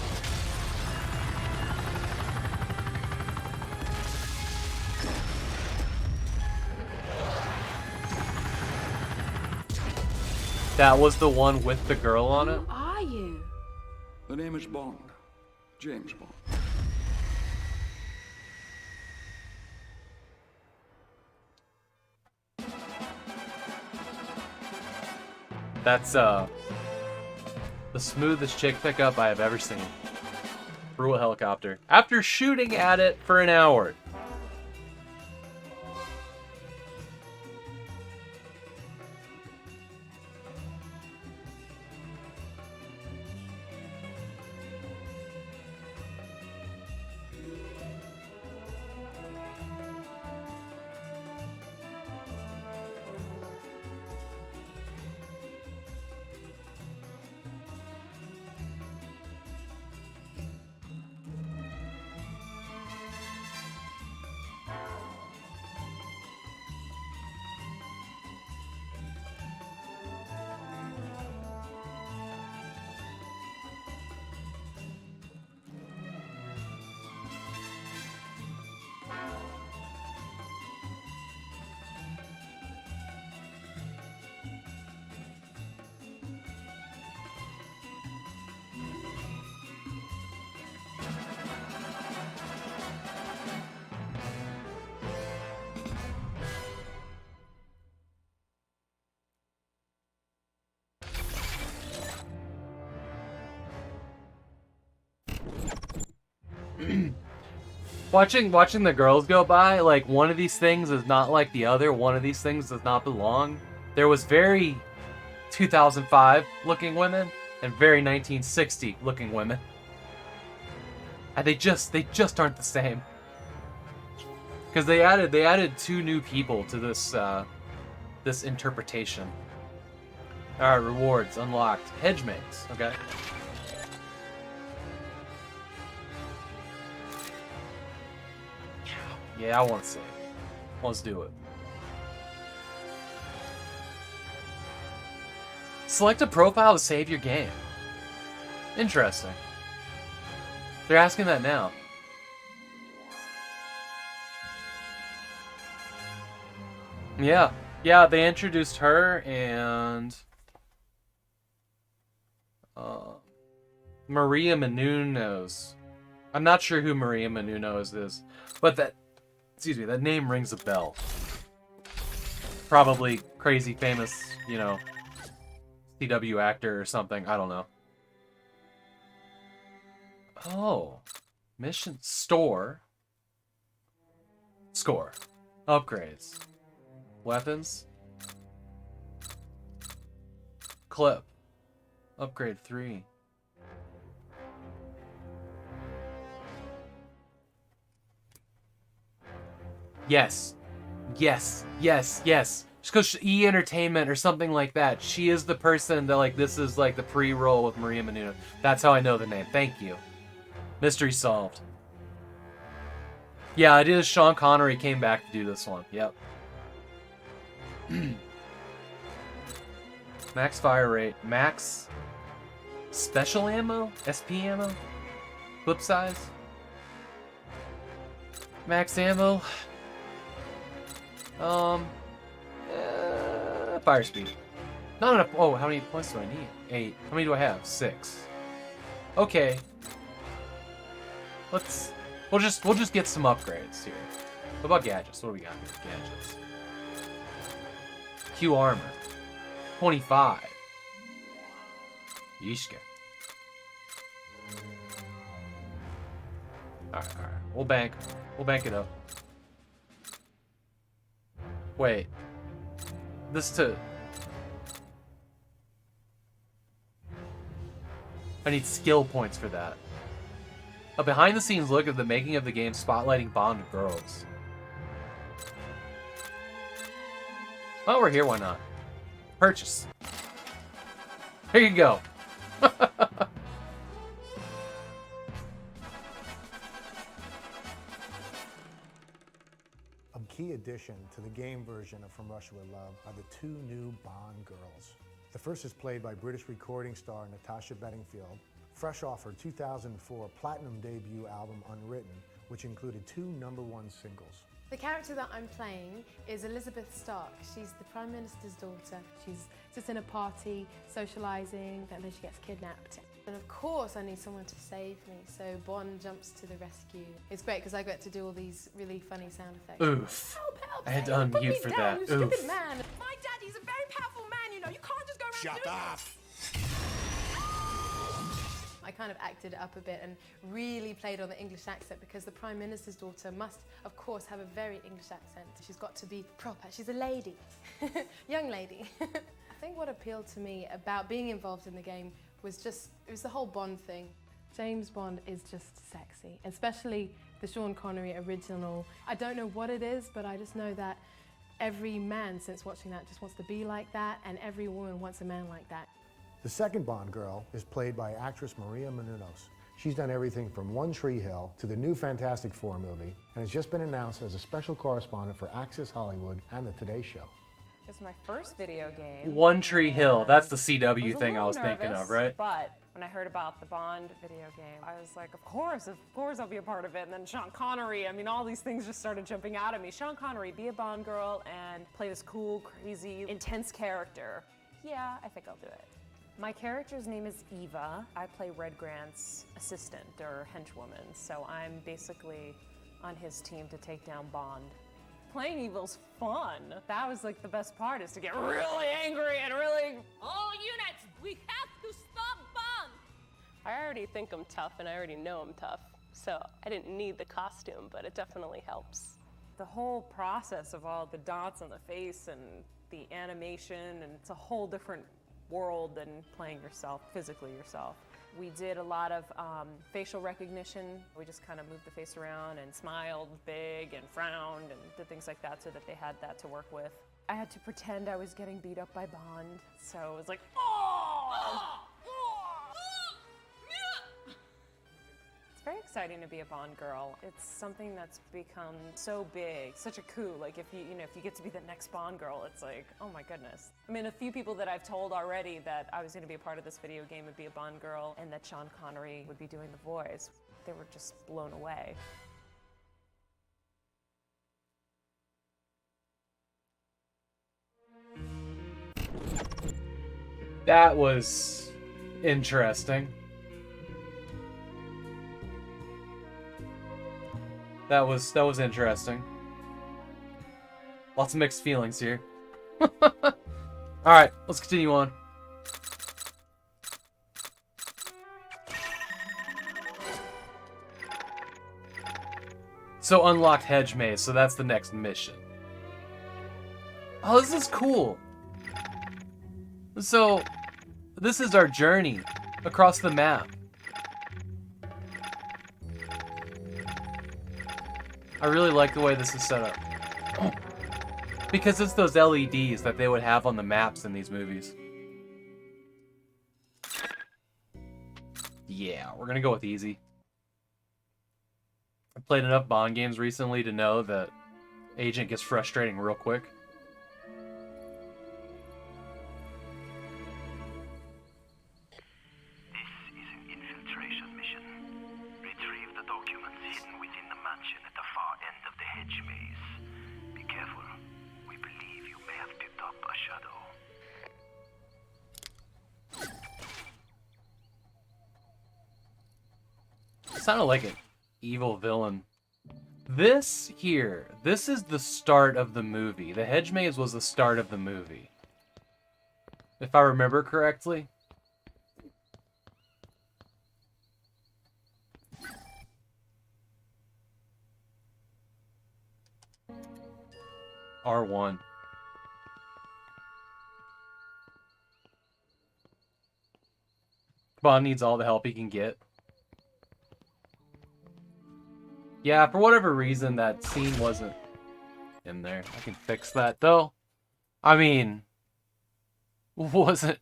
That was the one with the girl on it? Who are you? The name is Bond. James Bond. That's the smoothest chick pickup I have ever seen. Through a helicopter. After shooting at it for an hour. Watching the girls go by, like, one of these things is not like the other, one of these things does not belong. There was very 2005 looking women and very 1960 looking women. And they just aren't the same. Because they added two new people to this this interpretation. Alright, rewards unlocked. Hedge mates, okay. Yeah, I want to save. Let's do it. Select a profile to save your game. Interesting. They're asking that now. Yeah. Yeah, they introduced her and... Maria Menounos. I'm not sure who Maria Menounos is, but that... Excuse me, that name rings a bell. Probably crazy famous, you know, CW actor or something. I don't know. Oh. Mission store. Score. Upgrades. Weapons. Clip. Upgrade 3. Yes. Yes. Yes. Yes. Just because E Entertainment or something like that. She is the person that, like, this is like the pre-roll with Maria Menounos. That's how I know the name. Thank you. Mystery solved. Yeah, it is Sean Connery came back to do this one. Yep. Max fire rate. Max special ammo? SP ammo? Clip size? Max ammo? Fire speed. Not enough. Oh, how many points do I need? 8. How many do I have? 6. Okay. We'll just get some upgrades here. What about gadgets? What do we got here? Gadgets. Q armor. 25. Yishka. Alright. We'll bank it up. Wait. I need skill points for that. A behind-the-scenes look at the making of the game spotlighting Bond girls. Oh, we're here, why not? Purchase. Here you go. A key addition to the game version of From Russia with Love are the 2 new Bond girls. The first is played by British recording star Natasha Bedingfield, fresh off her 2004 platinum debut album Unwritten, which included 2 #1 singles. The character that I'm playing is Elizabeth Stark. She's the Prime Minister's daughter. She's just in a party, socialising, and then she gets kidnapped. And of course I need someone to save me, so Bond jumps to the rescue. It's great because I get to do all these really funny sound effects. Oof. Help, I had to save me, put unmute me for down, that. you stupid Oof. man. My daddy's a very powerful man, you know. You can't just go around doing off! I kind of acted it up a bit and really played on the English accent because the Prime Minister's daughter must, of course, have a very English accent. She's got to be proper. She's a lady, young lady. I think what appealed to me about being involved in the game was it was the whole Bond thing. James Bond is just sexy, especially the Sean Connery original. I don't know what it is, but I just know that every man since watching that just wants to be like that, and every woman wants a man like that. The second Bond girl is played by actress Maria Menounos. She's done everything from One Tree Hill to the new Fantastic Four movie, and has just been announced as a special correspondent for Access Hollywood and The Today Show. It's my first video game. One Tree Hill. That's the I CW was a thing I little was thinking nervous, of, right? But when I heard about the Bond video game, I was like, of course I'll be a part of it. And then Sean Connery, I mean, all these things just started jumping out at me. Sean Connery, be a Bond girl and play this cool, crazy, intense character. Yeah, I think I'll do it. My character's name is Eva. I play Red Grant's assistant or henchwoman, so I'm basically on his team to take down Bond. Playing evil's fun. That was like the best part, is to get really angry and really... All units, we have to stop Bond! I already think I'm tough and I already know I'm tough, so I didn't need the costume, but it definitely helps. The whole process of all the dots on the face and the animation, and it's a whole different world than playing yourself, physically yourself. We did a lot of facial recognition. We just kind of moved the face around and smiled big and frowned and did things like that so that they had that to work with. I had to pretend I was getting beat up by Bond, so it was like, oh! It's very exciting to be a Bond girl. It's something that's become so big, such a coup. Like if you get to be the next Bond girl, it's like, oh my goodness. I mean, a few people that I've told already that I was going to be a part of this video game would be a Bond girl, and that Sean Connery would be doing the voice. They were just blown away. That was interesting. That was interesting. Lots of mixed feelings here. Alright, let's continue on. So unlocked hedge maze, so that's the next mission. Oh, this is cool. So, this is our journey across the map. I really like the way this is set up. Because it's those LEDs that they would have on the maps in these movies. Yeah, we're gonna go with easy. I've played enough Bond games recently to know that Agent gets frustrating real quick. This is an infiltration mission. Retrieve the documents hidden within the mansion at the far end of the hedge maze. Be careful. We believe you may have picked up a shadow. Sounded like an evil villain. This here, this is the start of the movie. The hedge maze was the start of the movie. If I remember correctly. R1. Bond needs all the help he can get. Yeah, for whatever reason, that scene wasn't in there. I can fix that, though. I mean, wasn't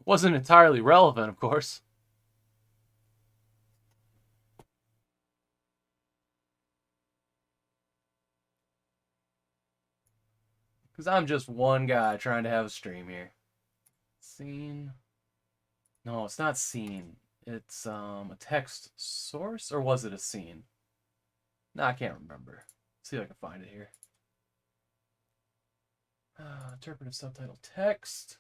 entirely relevant, of course. Because I'm just one guy trying to have a stream here. Scene. No, it's not scene. It's a text source, or was it a scene? No, I can't remember. See if I can find it here. Interpretive subtitle text.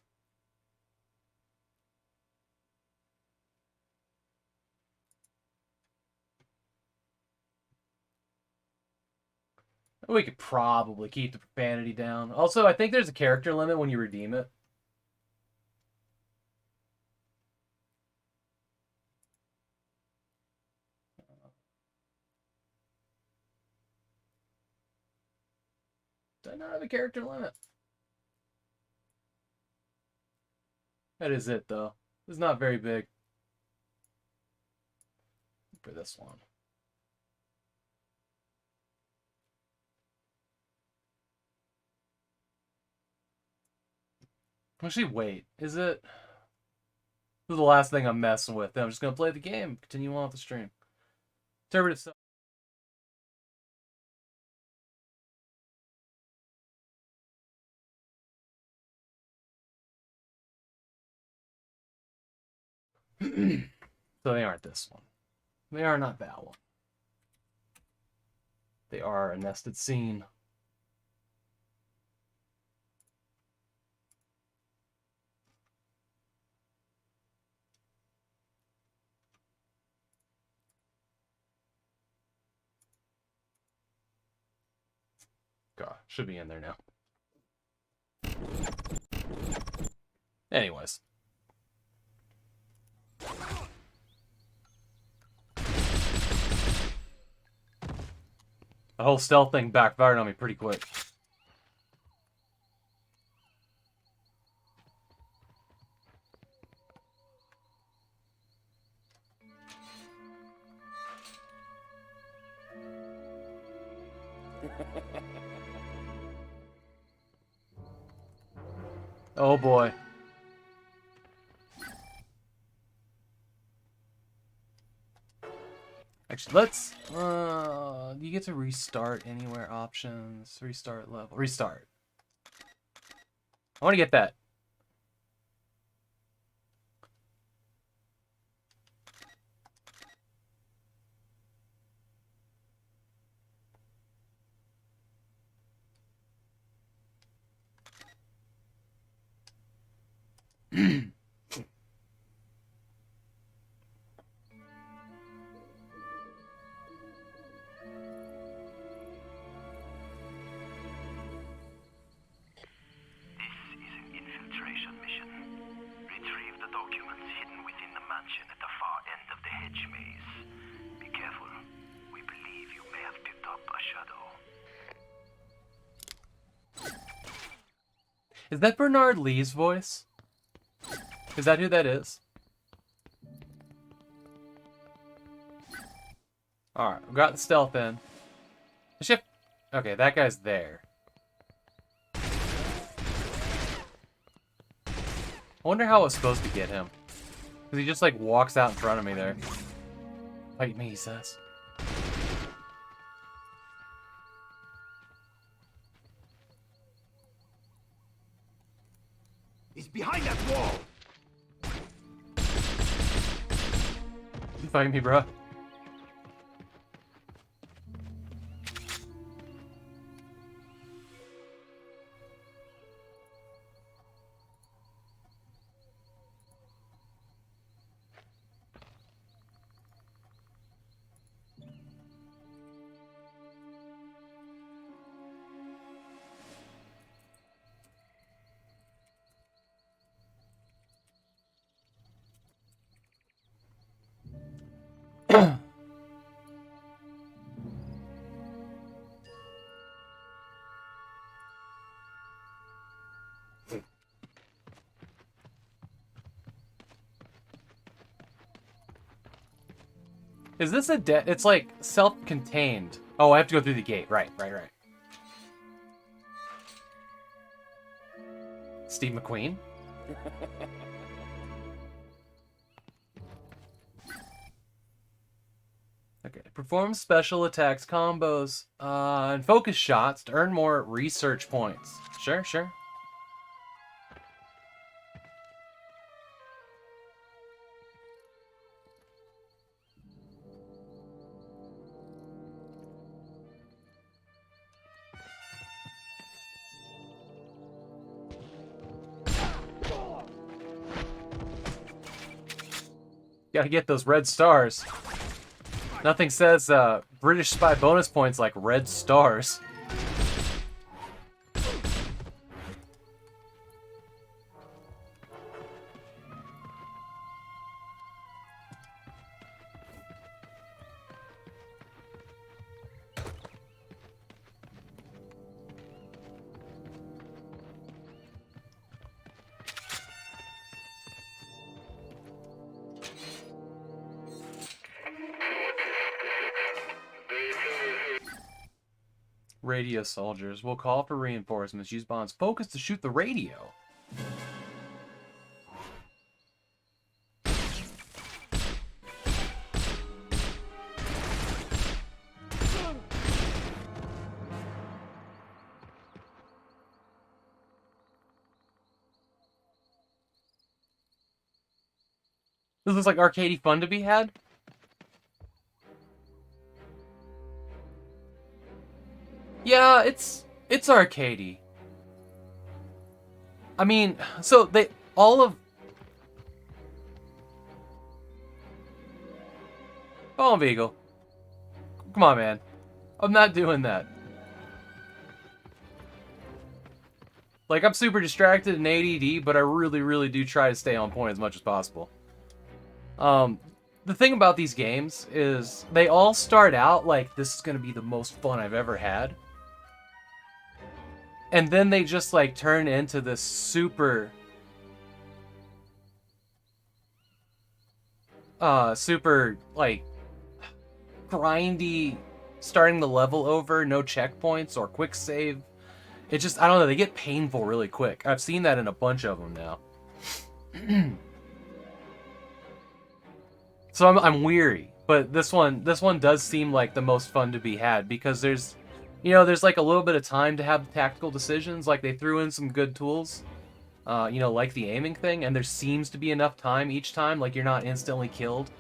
We could probably keep the profanity down. Also, I think there's a character limit when you redeem it. Did I not have a character limit? That is it, though. It's not very big. For this one. Actually, wait. Is it? This is the last thing I'm messing with. I'm just going to play the game. Continue on with the stream. Interpretive stuff. So they aren't this one. They are not that one. They are a nested scene. God, should be in there now. Anyways. The whole stealth thing backfired on me pretty quick. Oh boy. Actually, let's you get to restart anywhere options, restart level, restart. I want to get that. Retrieve the documents hidden within the mansion at the far end of the hedge maze. Be careful. Is that Bernard Lee's voice? Is that who that is? Alright, we got the stealth in. Ship. Okay, that guy's there. I wonder how I was supposed to get him. Because he just like walks out in front of me there. Fight me, he says. He's behind that wall! You fight me, bro. Is this a it's like self-contained. Oh, I have to go through the gate. Right. Steve McQueen? Okay. Perform special attacks, combos, and focus shots to earn more research points. Sure. Gotta get those red stars. Nothing says British spy bonus points like red stars. Radio soldiers will call for reinforcements. Use Bond's focus to shoot the radio. This looks like arcadey fun to be had. Yeah, it's arcadey. I mean, so they all of Come on, Beagle. Come on, man. I'm not doing that. Like, I'm super distracted and ADD, but I really do try to stay on point as much as possible. The thing about these games is they all start out like, this is going to be the most fun I've ever had. And then they just, like, turn into this super like, grindy, starting the level over, no checkpoints or quick save. It just, I don't know, they get painful really quick. I've seen that in a bunch of them now. So I'm weary, but this one does seem like the most fun to be had because there's like a little bit of time to have tactical decisions. Like they threw in some good tools, like the aiming thing, and there seems to be enough time each time. Like you're not instantly killed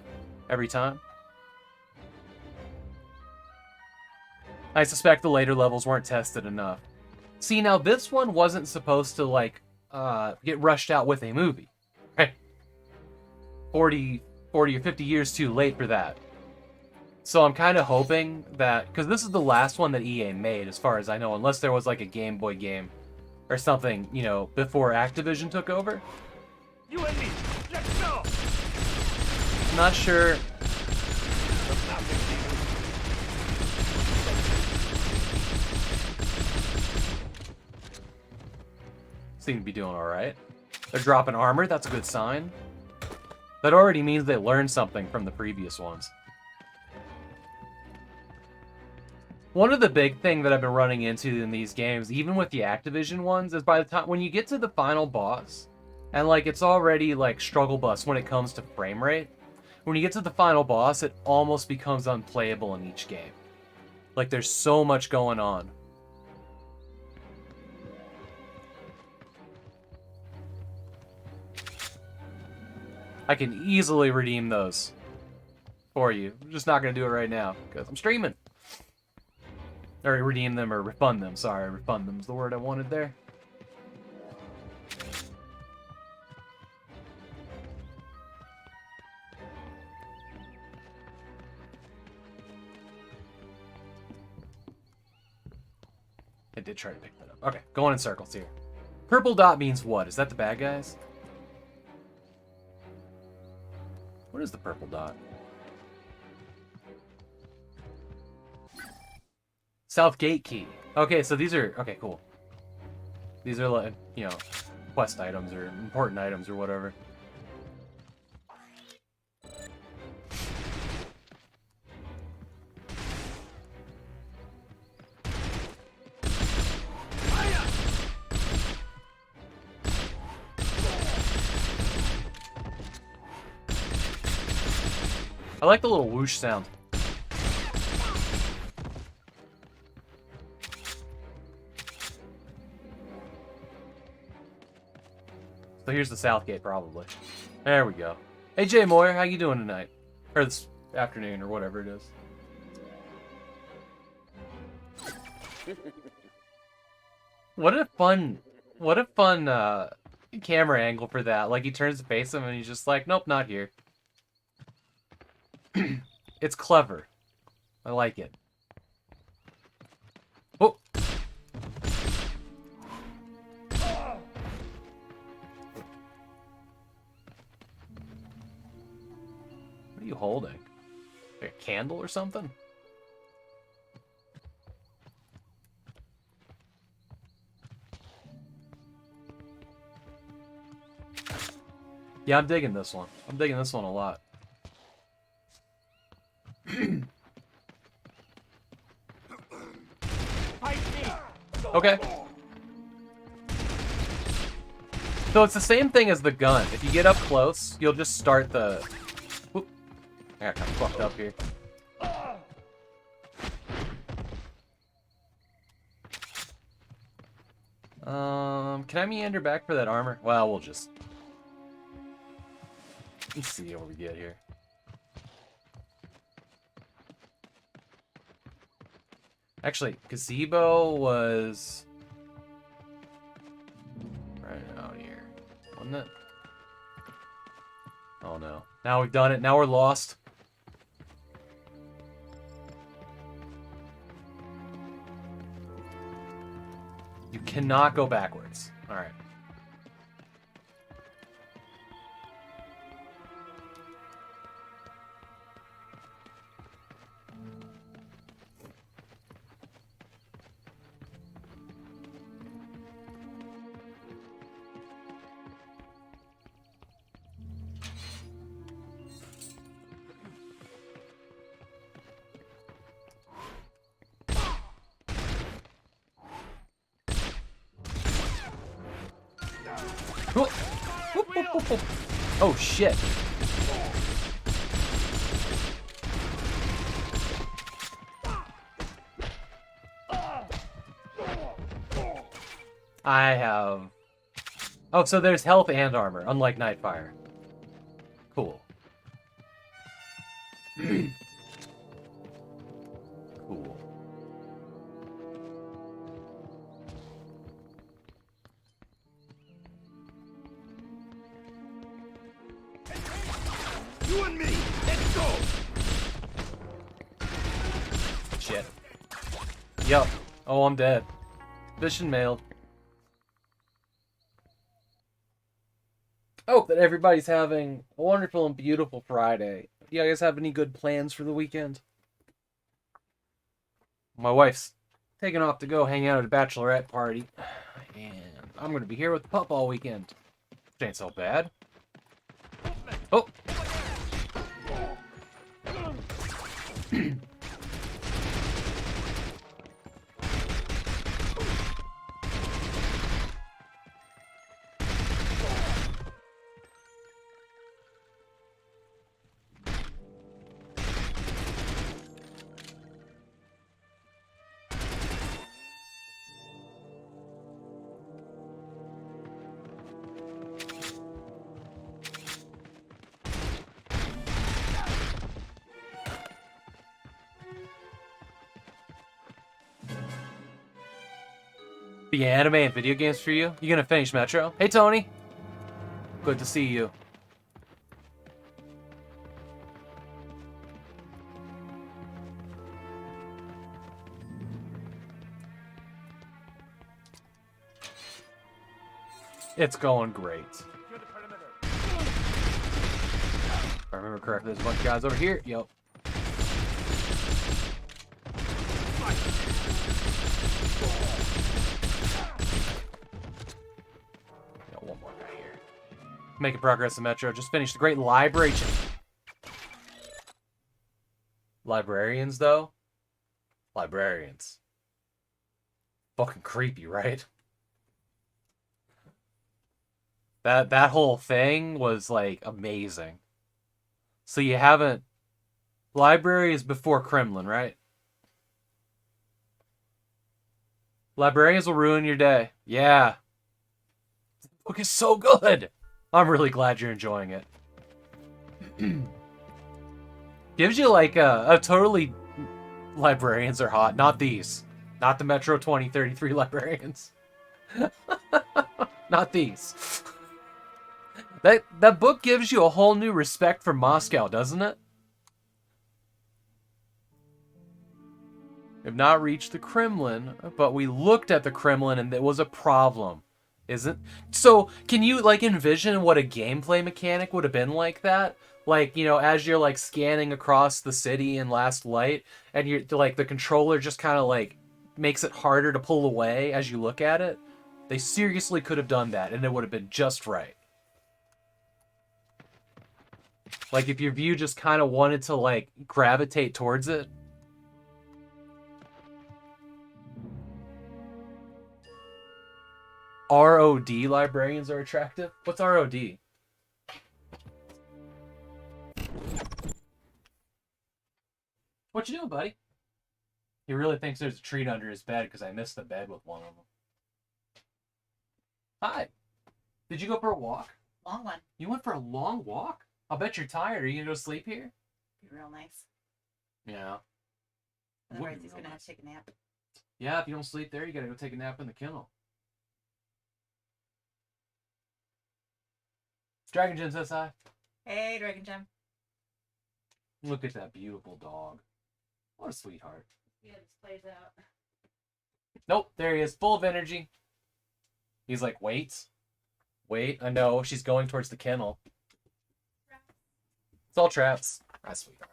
every time. I suspect the later levels weren't tested enough. See, now this one wasn't supposed to like get rushed out with a movie, right? 40 or 50 years too late for that. So I'm kind of hoping that, because this is the last one that EA made, as far as I know, unless there was like a Game Boy game or something, before Activision took over. You and me, let's go. Not sure. seem to be doing alright. They're dropping armor, that's a good sign. That already means they learned something from the previous ones. One of the big things that I've been running into in these games, even with the Activision ones, is by the time when you get to the final boss, and like it's already like struggle bus when it comes to frame rate, when you get to the final boss, it almost becomes unplayable in each game. Like there's so much going on. I can easily redeem those for you. I'm just not going to do it right now because I'm streaming. Or redeem them or refund them. Sorry, refund them is the word I wanted there. I did try to pick that up. Okay, going in circles here. Purple dot means what? Is that the bad guys? What is the purple dot? South Gate key. Okay, so these are... Okay, cool. These are, like, you know, quest items or important items or whatever. I like the little whoosh sound. So here's the South Gate, probably. There we go. Hey, Jay Moyer, how you doing tonight? Or this afternoon, or whatever it is. What a fun camera angle for that. Like, he turns to face him, and he's just like, nope, not here. It's clever. I like it. Oh! What are you holding? Like a candle or something? Yeah, I'm digging this one. I'm digging this one a lot. Okay. So it's the same thing as the gun. If you get up close, you'll just start the... Whoop. I got kind of fucked up here. Can I meander back for that armor? Well, we'll just... Let's see what we get here. Actually, gazebo was right out here, wasn't it? Oh no. Now we've done it. Now we're lost. You cannot go backwards. All right. Oh shit. I have... Oh, so there's health and armor, unlike Nightfire. Cool. Cool. You and me, let's go! Shit. Yup. Oh, I'm dead. Mission mailed. Hope that everybody's having a wonderful and beautiful Friday. Do you guys have any good plans for the weekend? My wife's taking off to go hang out at a bachelorette party. And I'm gonna be here with the pup all weekend. Which ain't so bad. Oh! The anime and video games for you? You gonna finish Metro? Hey, Tony. Good to see you. It's going great. If I remember correctly, there's a bunch of guys over here. Yep. Got one more guy here. Making progress in Metro. Just finished the Great Library. Librarians, though? Librarians. Fucking creepy, right? That whole thing was, like, amazing. So you haven't... Library is before Kremlin, right? Librarians will ruin your day. Yeah. The book is so good. I'm really glad you're enjoying it. Gives you, like, a totally... Librarians are hot. Not these. Not the Metro 2033 librarians. Not these. That book gives you a whole new respect for Moscow, doesn't it? We have not reached the Kremlin, but we looked at the Kremlin and it was a problem. Isn't? So, can you, like, envision what a gameplay mechanic would have been like that? Like, you know, as you're, like, scanning across the city in Last Light, and you're, like, the controller just kind of, like, makes it harder to pull away as you look at it? They seriously could have done that, and it would have been just right. Like, if your view just kind of wanted to, like, gravitate towards it. ROD librarians are attractive? What's ROD? What you doing, buddy? He really thinks there's a treat under his bed because I missed the bed with one of them. Hi. Did you go for a walk? Long one. You went for a long walk? I'll bet you're tired. Are you gonna go sleep here? Be real nice. Yeah. Otherwise, he's gonna have to take a nap. Yeah, if you don't sleep there, you gotta go take a nap in the kennel. Dragon Gem says hi. Hey, Dragon Gem. Look at that beautiful dog. What a sweetheart. Yeah, this plays out. Nope, there he is, full of energy. He's like, wait. Wait, I know, she's going towards the kennel. It's all traps. Hi, sweetheart.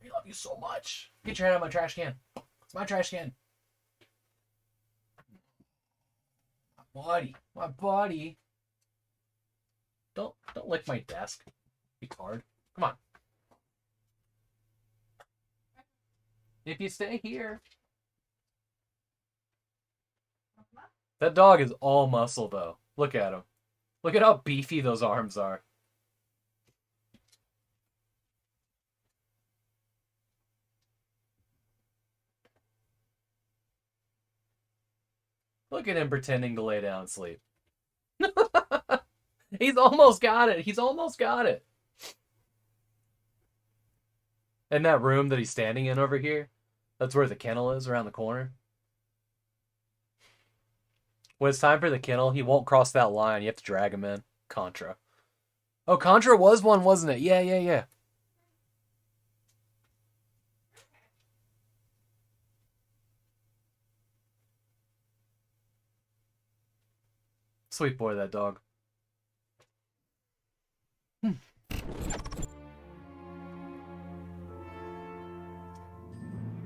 I love you so much. Get your hand out of my trash can. It's my trash can. My buddy. My buddy. Don't lick my desk. Retard. Come on. If you stay here. That dog is all muscle, though. Look at him. Look at how beefy those arms are. Look at him pretending to lay down and sleep. He's almost got it. He's almost got it. And that room that he's standing in over here, that's where the kennel is, around the corner. When it's time for the kennel, he won't cross that line. You have to drag him in. Contra. Oh, Contra was one, wasn't it? Yeah. Sweet boy, that dog.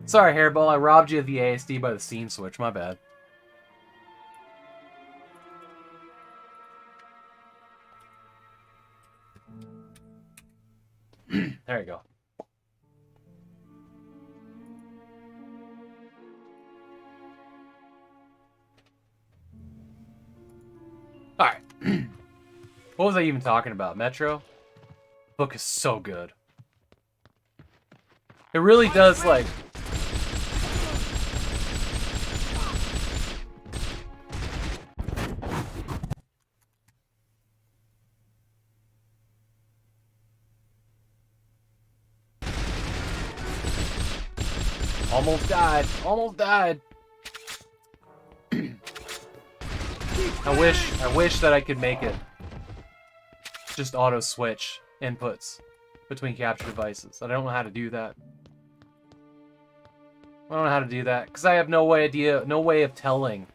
Sorry, Hairball. I robbed you of the ASD by the scene switch. My bad. There you go. Alright. What was I even talking about? Metro? Book is so good. It really does, like... Almost died. Almost died. I wish that I could make it just auto switch inputs between capture devices. I don't know how to do that. I don't know how to do that because I have no way of telling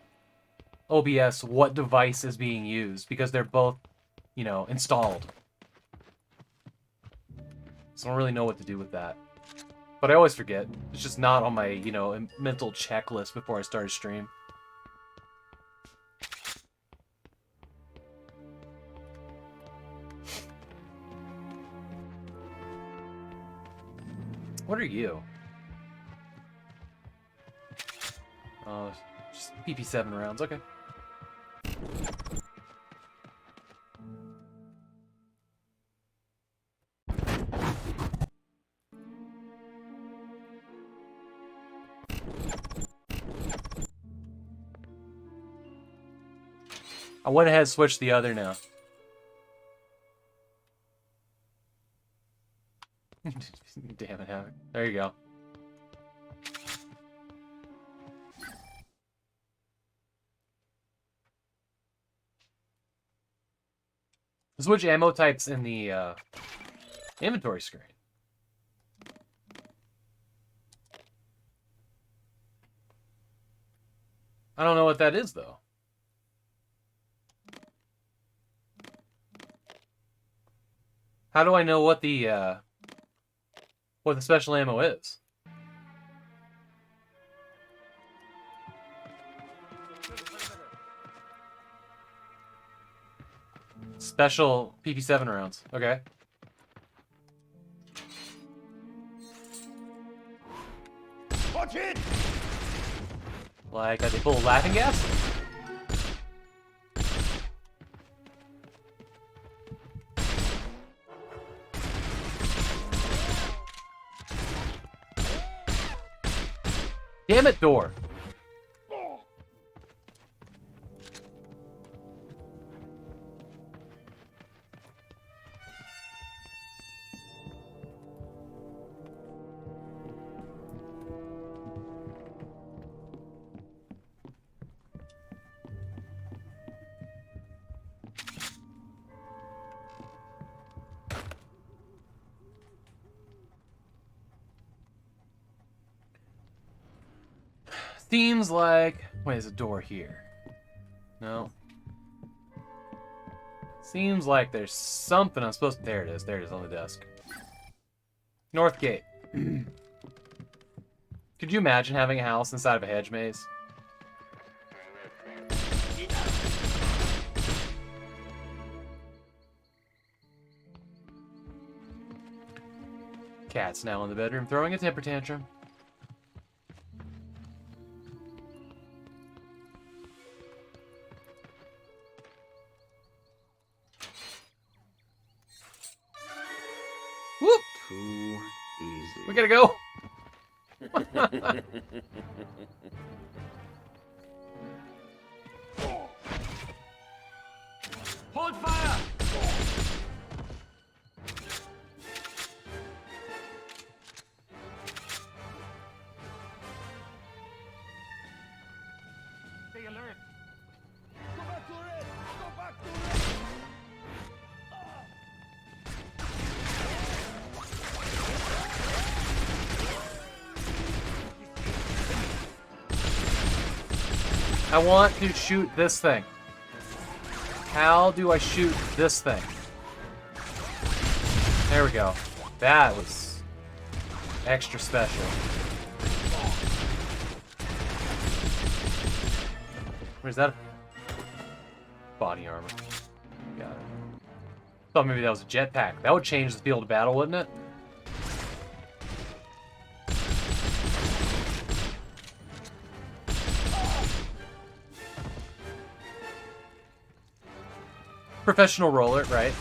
OBS what device is being used because they're both, you know, installed. So I don't really know what to do with that. But I always forget. It's just not on my, you know, mental checklist before I start a stream. What are you? Oh, just PP7 rounds. Okay. I went ahead and switched the other now. Damn it, Havok. There you go. Switch ammo types in the inventory screen. I don't know what that is, though. How do I know what the special ammo is? Special PP7 rounds. Okay. Watch it! Like, are they full of laughing gas? Damn it, door. Seems like... Wait, there's a door here. No. Seems like there's something I'm supposed to... There it is. There it is on the desk. North gate. Could you imagine having a house inside of a hedge maze? Cat's now in the bedroom throwing a temper tantrum. Whoop! Too easy. We gotta go. Hold fire! Stay alert. Go back to red! Go back to red! I want to shoot this thing. How do I shoot this thing? There we go. That was extra special. Where's that? Body armor. Got it. Thought maybe that was a jetpack. That would change the field of battle, wouldn't it? Professional roller, right?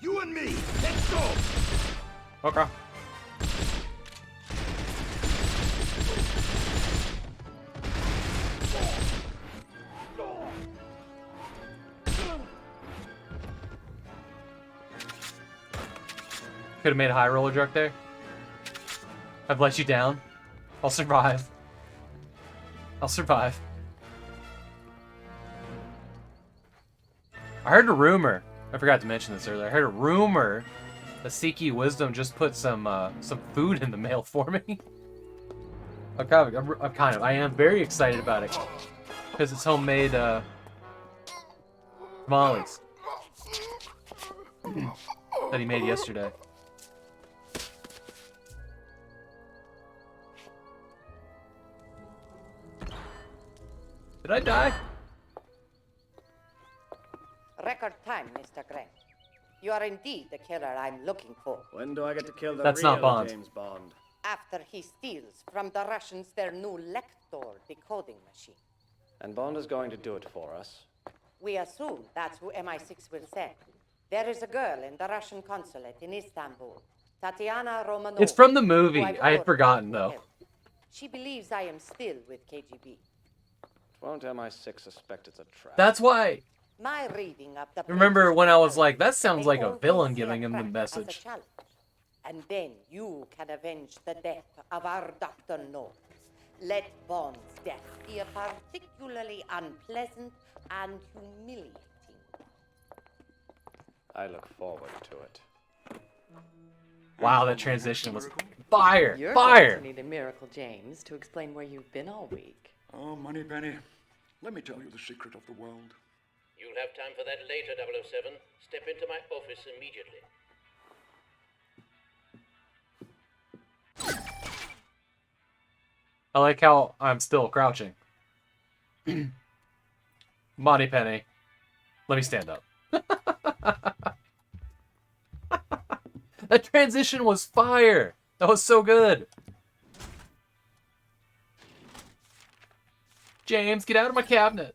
You and me, let's go! Okay. Could have made a high roller joke there. I've let you down. I'll survive. I'll survive. I heard a rumor. I forgot to mention this earlier. I heard a rumor that Seeky Wisdom just put some food in the mail for me. I am very excited about it because it's homemade tamales that he made yesterday. Did I die? Record time, Mr. Gray. You are indeed the killer I'm looking for. When do I get to kill the That's real not Bond. James Bond? After he steals from the Russians their new Lector decoding machine. And Bond is going to do it for us. We assume that's who MI6 will send. There is a girl in the Russian consulate in Istanbul, Tatiana Romanova. It's from the movie. who I've I had ordered forgotten, to though. help. She believes I am still with KGB. Won't MI6 suspect it's a trap? That's why. My reading of the Remember when I was like, that they sounds like a always villain see giving him the threat as a message. challenge. And then you can avenge the death of our Dr. No. Let Bond's death be a particularly unpleasant and humiliating. I look forward to it. Wow, that transition was fire! You're Fire! going to need a miracle, James, to explain where you've been all week. Oh, Moneypenny, let me tell you the secret of the world. You'll have time for that later, 007. Step into my office immediately. I like how I'm still crouching. Moneypenny, let me stand up. That transition was fire! That was so good! James, get out of my cabinet!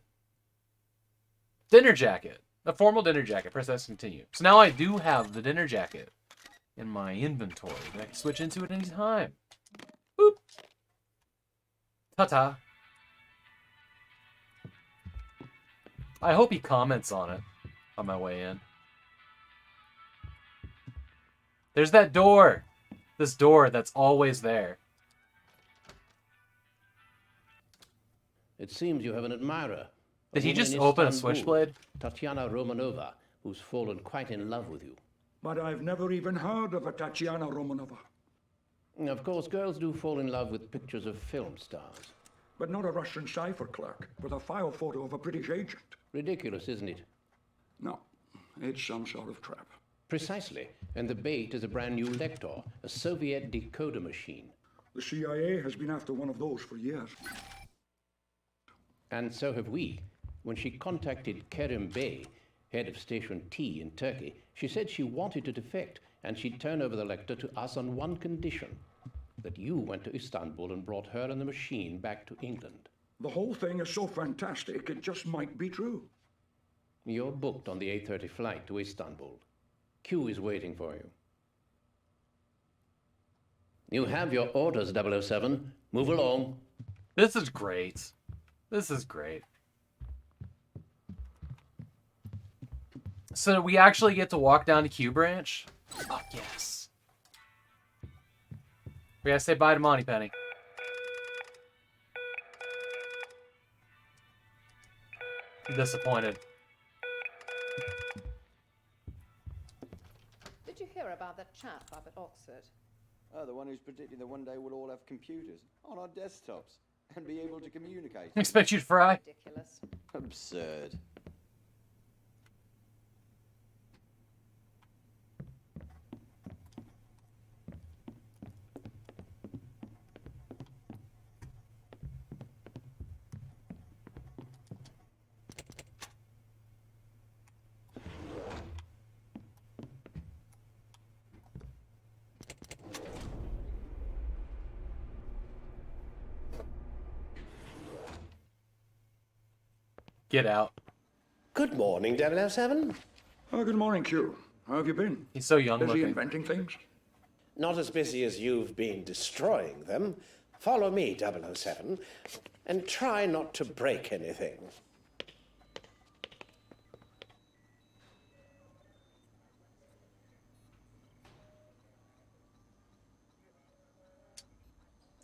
Dinner jacket. A formal dinner jacket. Press S to continue. So now I do have the dinner jacket in my inventory. And I can switch into it anytime. Boop. Ta-ta. I hope he comments on it on my way in. There's that door. This door that's always there. It seems you have an admirer. Did he woman just in open a Istanbul, switchblade? Tatiana Romanova, who's fallen quite in love with you. But I've never even heard of a Tatiana Romanova. Of course, girls do fall in love with pictures of film stars. But not a Russian cipher clerk with a file photo of a British agent. Ridiculous, isn't it? No, it's some sort of trap. Precisely. And the bait is a brand new Lector, a Soviet decoder machine. The CIA has been after one of those for years. And so have we. When she contacted Kerim Bey, head of Station T in Turkey, she said she wanted to defect, and she'd turn over the Lector to us on one condition: that you went to Istanbul and brought her and the machine back to England. The whole thing is so fantastic, it just might be true. You're booked on the 8:30 flight to Istanbul. Q is waiting for you. You have your orders, 007. Move along. This is great. This is great. So we actually get to walk down to Q Branch? Fuck yes. We gotta say bye to Moneypenny. I'm disappointed. Did you hear about that chap up at Oxford? Oh, the one who's predicting that one day we'll all have computers on our desktops and be able to communicate. I expect you to fry. Ridiculous. Absurd. Get out. Good morning, 007. Oh, good morning, Q. How have you been? He's so young Busy looking. inventing things? Not as busy as you've been destroying them. Follow me, 007, and try not to break anything.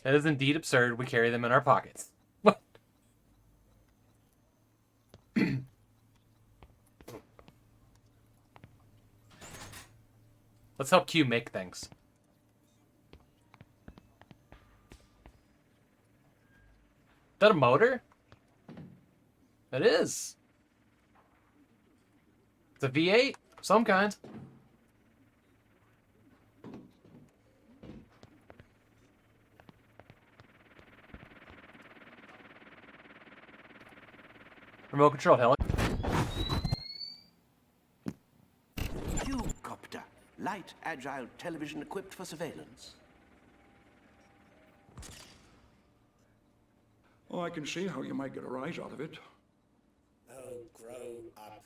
That is indeed absurd. We carry them in our pockets. Let's help Q make things. Is that a motor? It is. It's a V8? Some kind. Remote control helicopter. Copter. Light, agile television equipped for surveillance. Oh, I can see how you might get a rise out of it. Oh, grow up,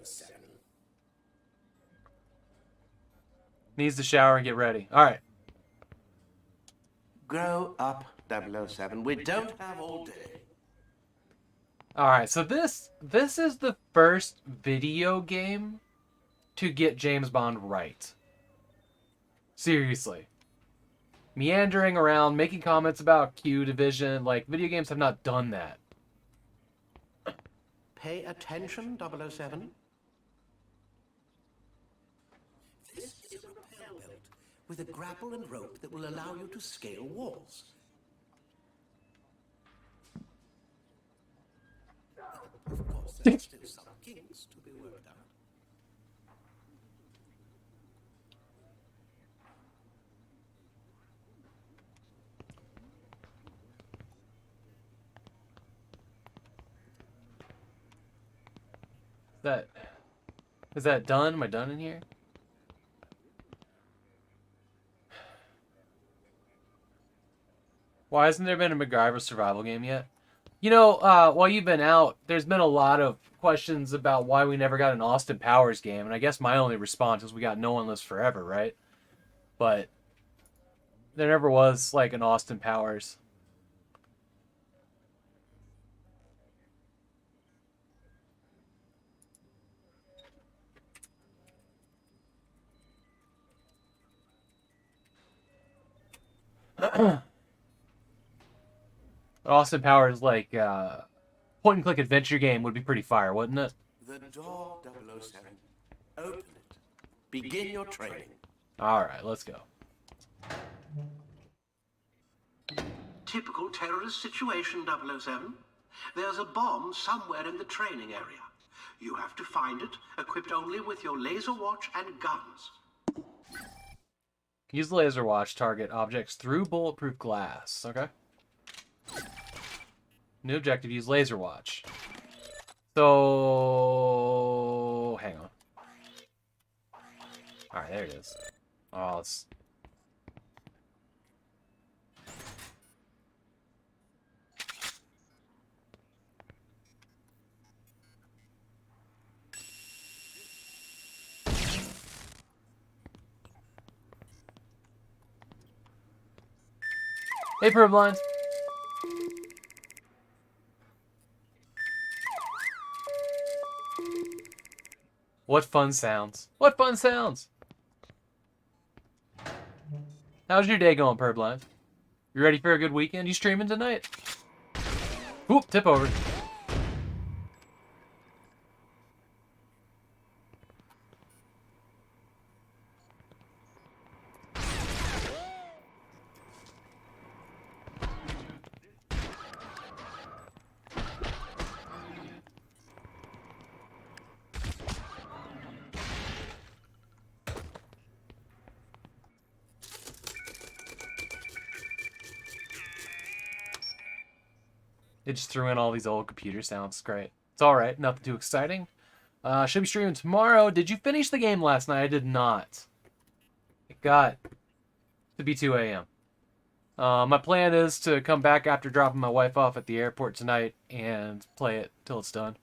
007. Needs to shower and get ready. All right. Grow up, 007. We don't have all day. All right. So this is the first video game to get James Bond right. Seriously. Meandering around, making comments about Q Division. Like, video games have not done that. Pay attention, 007. This is a rappel belt with a grapple and rope that will allow you to scale walls. Of course, there are still some kinks to be worked out. Is that done? Am I done in here? Why hasn't there been a MacGyver survival game yet? You know, while you've been out, there's been a lot of questions about why we never got an Austin Powers game, and I guess my only response is we got No One Lives Forever, right? But there never was, like, an Austin Powers. Austin Powers, like, point-and-click adventure game would be pretty fire, wouldn't it? The door, 007. Open it. Begin your training. Alright, let's go. Typical terrorist situation, 007. There's a bomb somewhere in the training area. You have to find it, equipped only with your laser watch and guns. Use the laser watch, target objects through bulletproof glass. Okay. New objective, use laser watch. So, hang on. Alright, there it is. Oh, it's... Hey, Purblind. What fun sounds. What fun sounds. How's your day going, Purblind? You ready for a good weekend? You streaming tonight? Oop, tip over. It just threw in all these old computer sounds. Great. It's alright. Nothing too exciting. Should be streaming tomorrow. Did you finish the game last night? I did not. It got to be 2 a.m. My plan is to come back after dropping my wife off at the airport tonight and play it till it's done.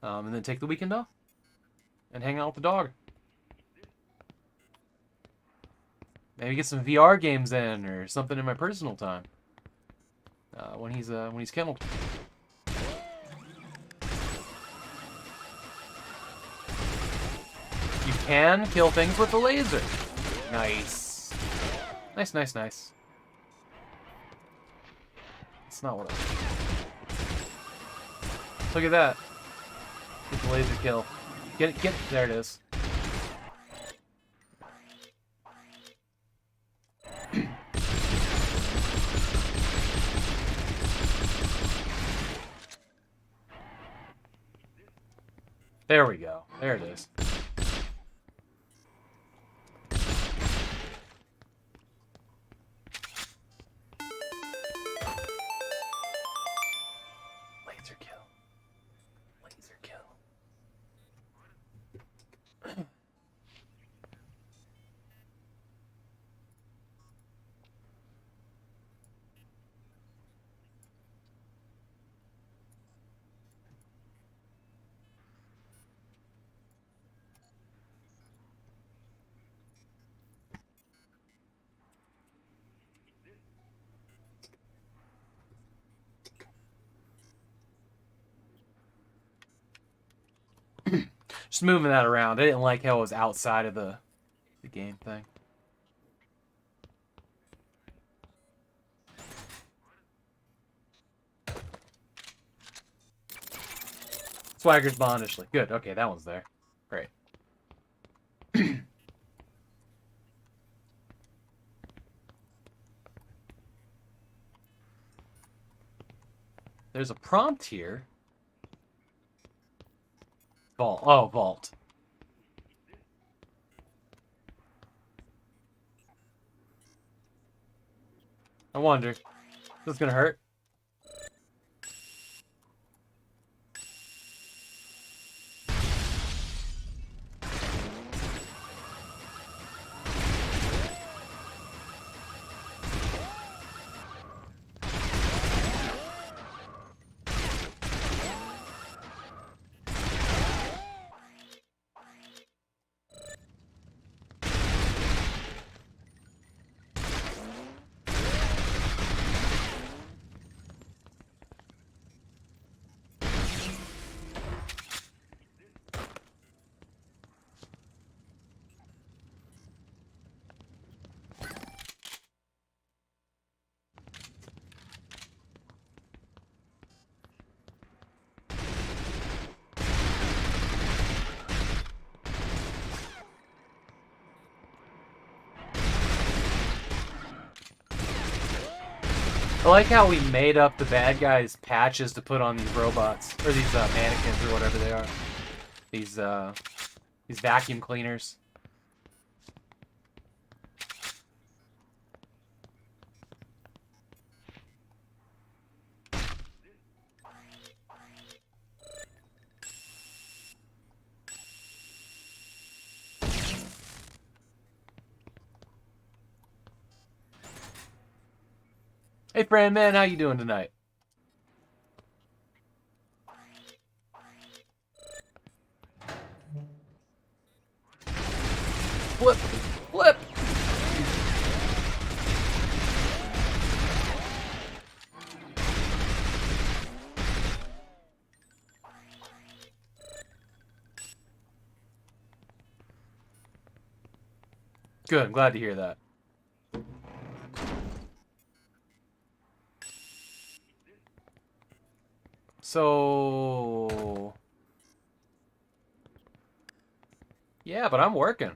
And then take the weekend off and hang out with the dog. Maybe get some VR games in or something in my personal time. When he's kenneled. You can kill things with the laser. Nice. Nice, nice, nice. It's not what I... Look at that. Get the laser kill. Get it, there it is. There we go. There it is. Laser kill. Laser kill. Just moving that around. I didn't like how it was outside of the game thing. Swagger's bondishly. Good. Okay, that one's there. Great. There's a prompt here. Vault. Oh, vault. I wonder. Is this gonna hurt? I like how we made up the bad guys' patches to put on these robots, or these mannequins, or whatever they are. These vacuum cleaners. Hey, friend, man, how you doing tonight? Flip! Flip! Good, I'm glad to hear that. So... yeah, but I'm working.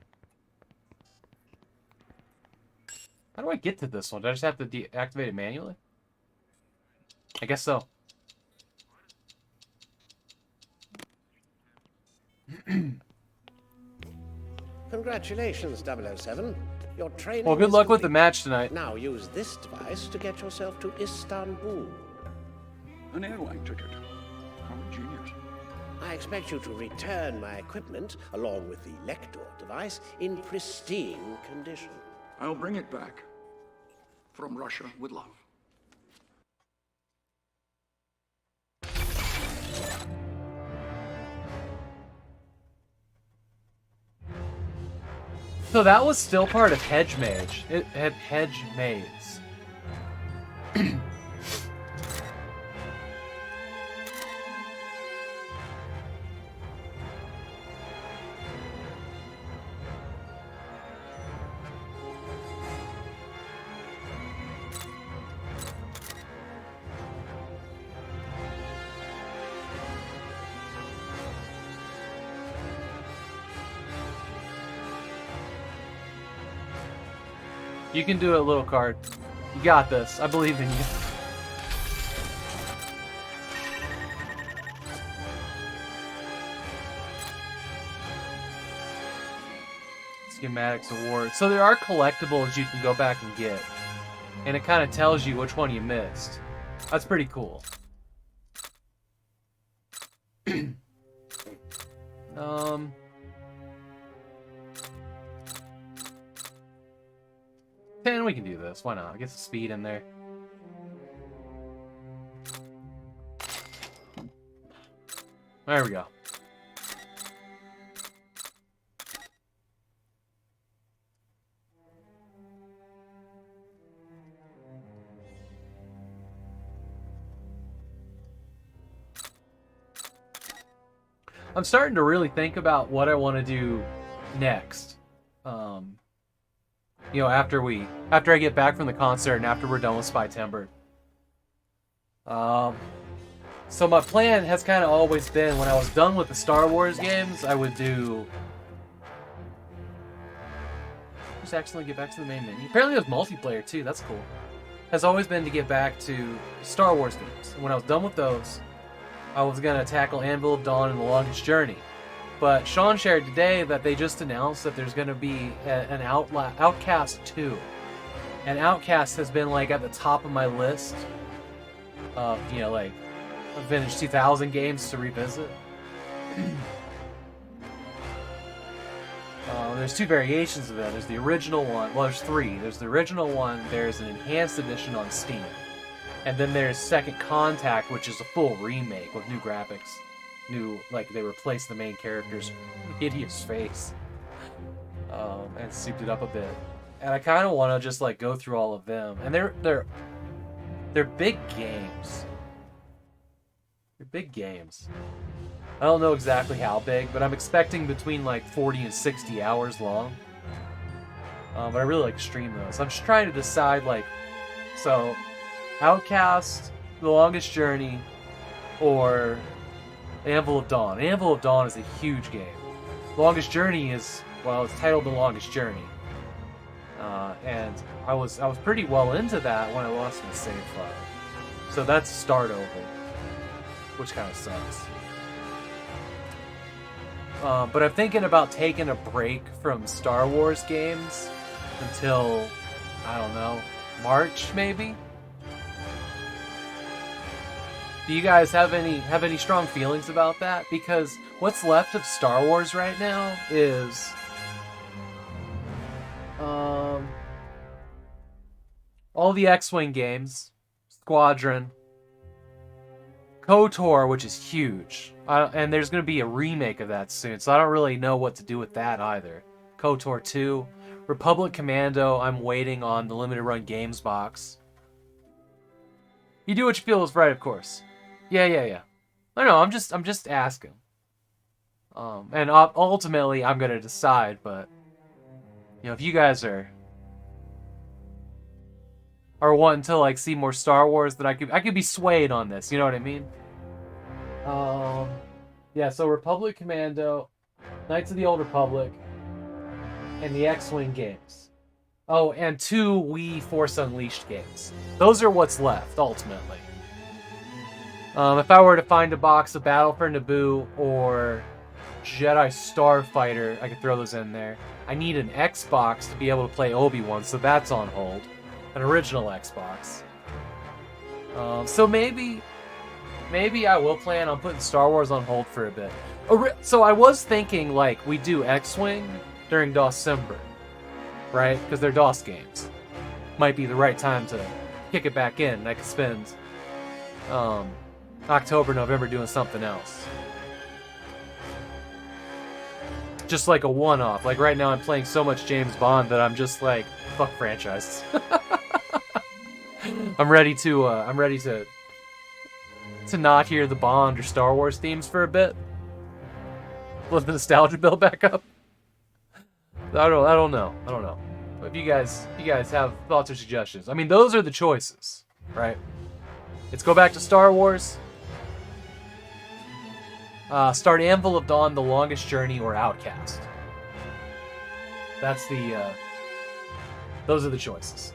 How do I get to this one? Do I just have to deactivate it manually? I guess so. Congratulations, 007. Your training Well, good is luck with the complete. match tonight. Now use this device to get yourself to Istanbul. An airline ticket. How ingenious. I expect you to return my equipment, along with the Lector device, in pristine condition. I'll bring it back. From Russia with love. So that was still part of Hedge Mage. It had Hedge Maze. You can do it, little card. You got this. I believe in you. Schematics award. So there are collectibles you can go back and get. And it kind of tells you which one you missed. That's pretty cool. And we can do this. Why not? Get some speed in there. There we go. I'm starting to really think about what I want to do next. You know, after I get back from the concert and after we're done with Spy Timber. So my plan has kind of always been, when I was done with the Star Wars games, I would do... Just actually get back to the main menu. Apparently there's multiplayer too, that's cool. Has always been to get back to Star Wars games. And when I was done with those, I was going to tackle Anvil of Dawn and The Longest Journey. But Sean shared today that they just announced that there's going to be an Outcast 2. And Outcast has been like at the top of my list of, you know, like vintage 2000 games to revisit. There's two variations of it. There's the original one. Well, there's three. There's the original one. There's an enhanced edition on Steam. And then there's Second Contact, which is a full remake with new graphics. New, like, they replaced the main character's hideous face. And souped it up a bit. And I kind of want to just, like, go through all of them. And they're big games. They're big games. I don't know exactly how big, but I'm expecting between, like, 40 and 60 hours long. But I really like to stream those. I'm just trying to decide, like, so... Outcast, The Longest Journey, or Anvil of Dawn. Anvil of Dawn is a huge game. The Longest Journey is, well, it's titled The Longest Journey. And I was pretty well into that when I lost my save file. So that's a start over, which kind of sucks. But I'm thinking about taking a break from Star Wars games until, I don't know, March maybe? Do you guys have any strong feelings about that? Because what's left of Star Wars right now is all the X-Wing games, Squadron, KOTOR, which is huge, and there's going to be a remake of that soon, so I don't really know what to do with that either. KOTOR 2, Republic Commando, I'm waiting on the limited run games box. You do what you feel is right, of course. Yeah. I know, I'm just asking. And ultimately, I'm gonna decide, but... You know, if you guys are wanting to, like, see more Star Wars, then I could be swayed on this, you know what I mean? Yeah, so Republic Commando, Knights of the Old Republic, and the X-Wing games. Oh, and 2 Wii Force Unleashed games. Those are what's left, ultimately. If I were to find a box of Battle for Naboo or Jedi Starfighter, I could throw those in there. I need an Xbox to be able to play Obi-Wan, so that's on hold. An original Xbox. So maybe I will plan on putting Star Wars on hold for a bit. So I was thinking, like, we do X-Wing during Dosember, right? Because they're DOS games. Might be the right time to kick it back in. I could spend October, November doing something else. just like a one-off. Like right now I'm playing so much James Bond that I'm just like, fuck franchises. I'm ready to not hear the Bond or Star Wars themes for a bit. Let the nostalgia build back up. I don't know. But if you guys have thoughts or suggestions, I mean, those are the choices, right? Let's go back to Star Wars. Start Anvil of Dawn, The Longest Journey, or Outcast. That's the. Those are the choices.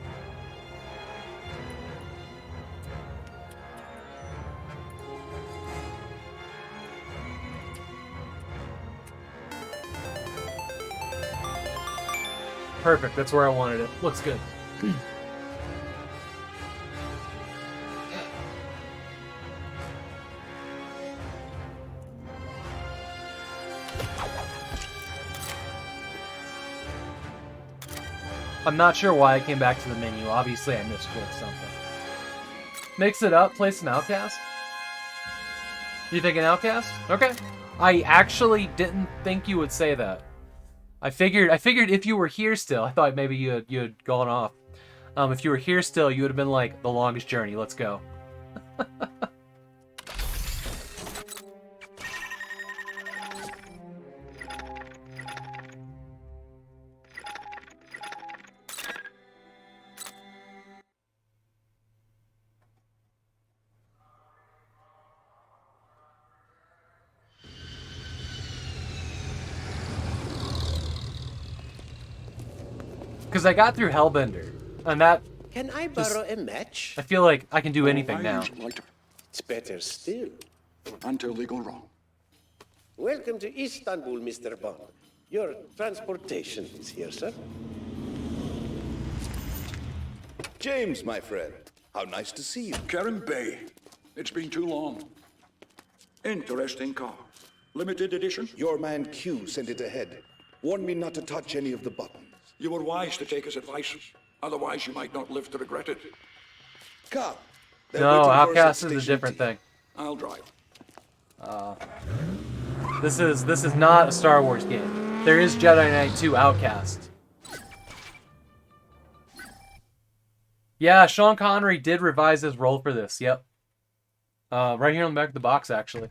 Perfect. That's where I wanted it. Looks good. I'm not sure why I came back to the menu. Obviously, I misclicked something. Mix it up. Play some Outcast. You think an Outcast? Okay. I actually didn't think you would say that. I figured if you were here still, I thought maybe you had gone off. If you were here still, you would have been like, The Longest Journey, let's go. Because I got through Hellbender, and that... Can I borrow a match? I feel like I can do anything now. It's better still. Until they go wrong. Welcome to Istanbul, Mr. Bond. Your transportation is here, sir. James, my friend. How nice to see you. Karen Bay. It's been too long. Interesting car. Limited edition? Your man Q sent it ahead. Warned me not to touch any of the buttons. You were wise to take his advice. Otherwise, you might not live to regret it. Come. No, Outcast is a different thing. I'll drive. This is not a Star Wars game. There is Jedi Knight 2 Outcast. Yeah, Sean Connery did revise his role for this. Yep. Right here on the back of the box, actually.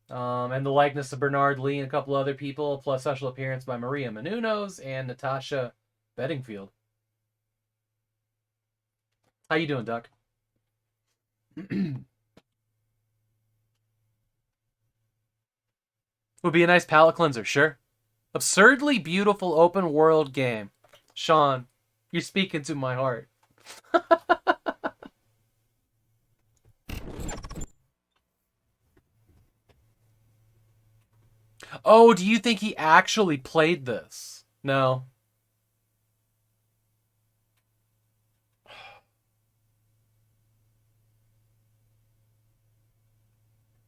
And the likeness of Bernard Lee and a couple other people, plus special appearance by Maria Menounos and Natasha Bedingfield. How you doing, Duck? Would be a nice palate cleanser, sure. Absurdly beautiful open world game. Sean, you're speaking to my heart. Oh, do you think he actually played this? No.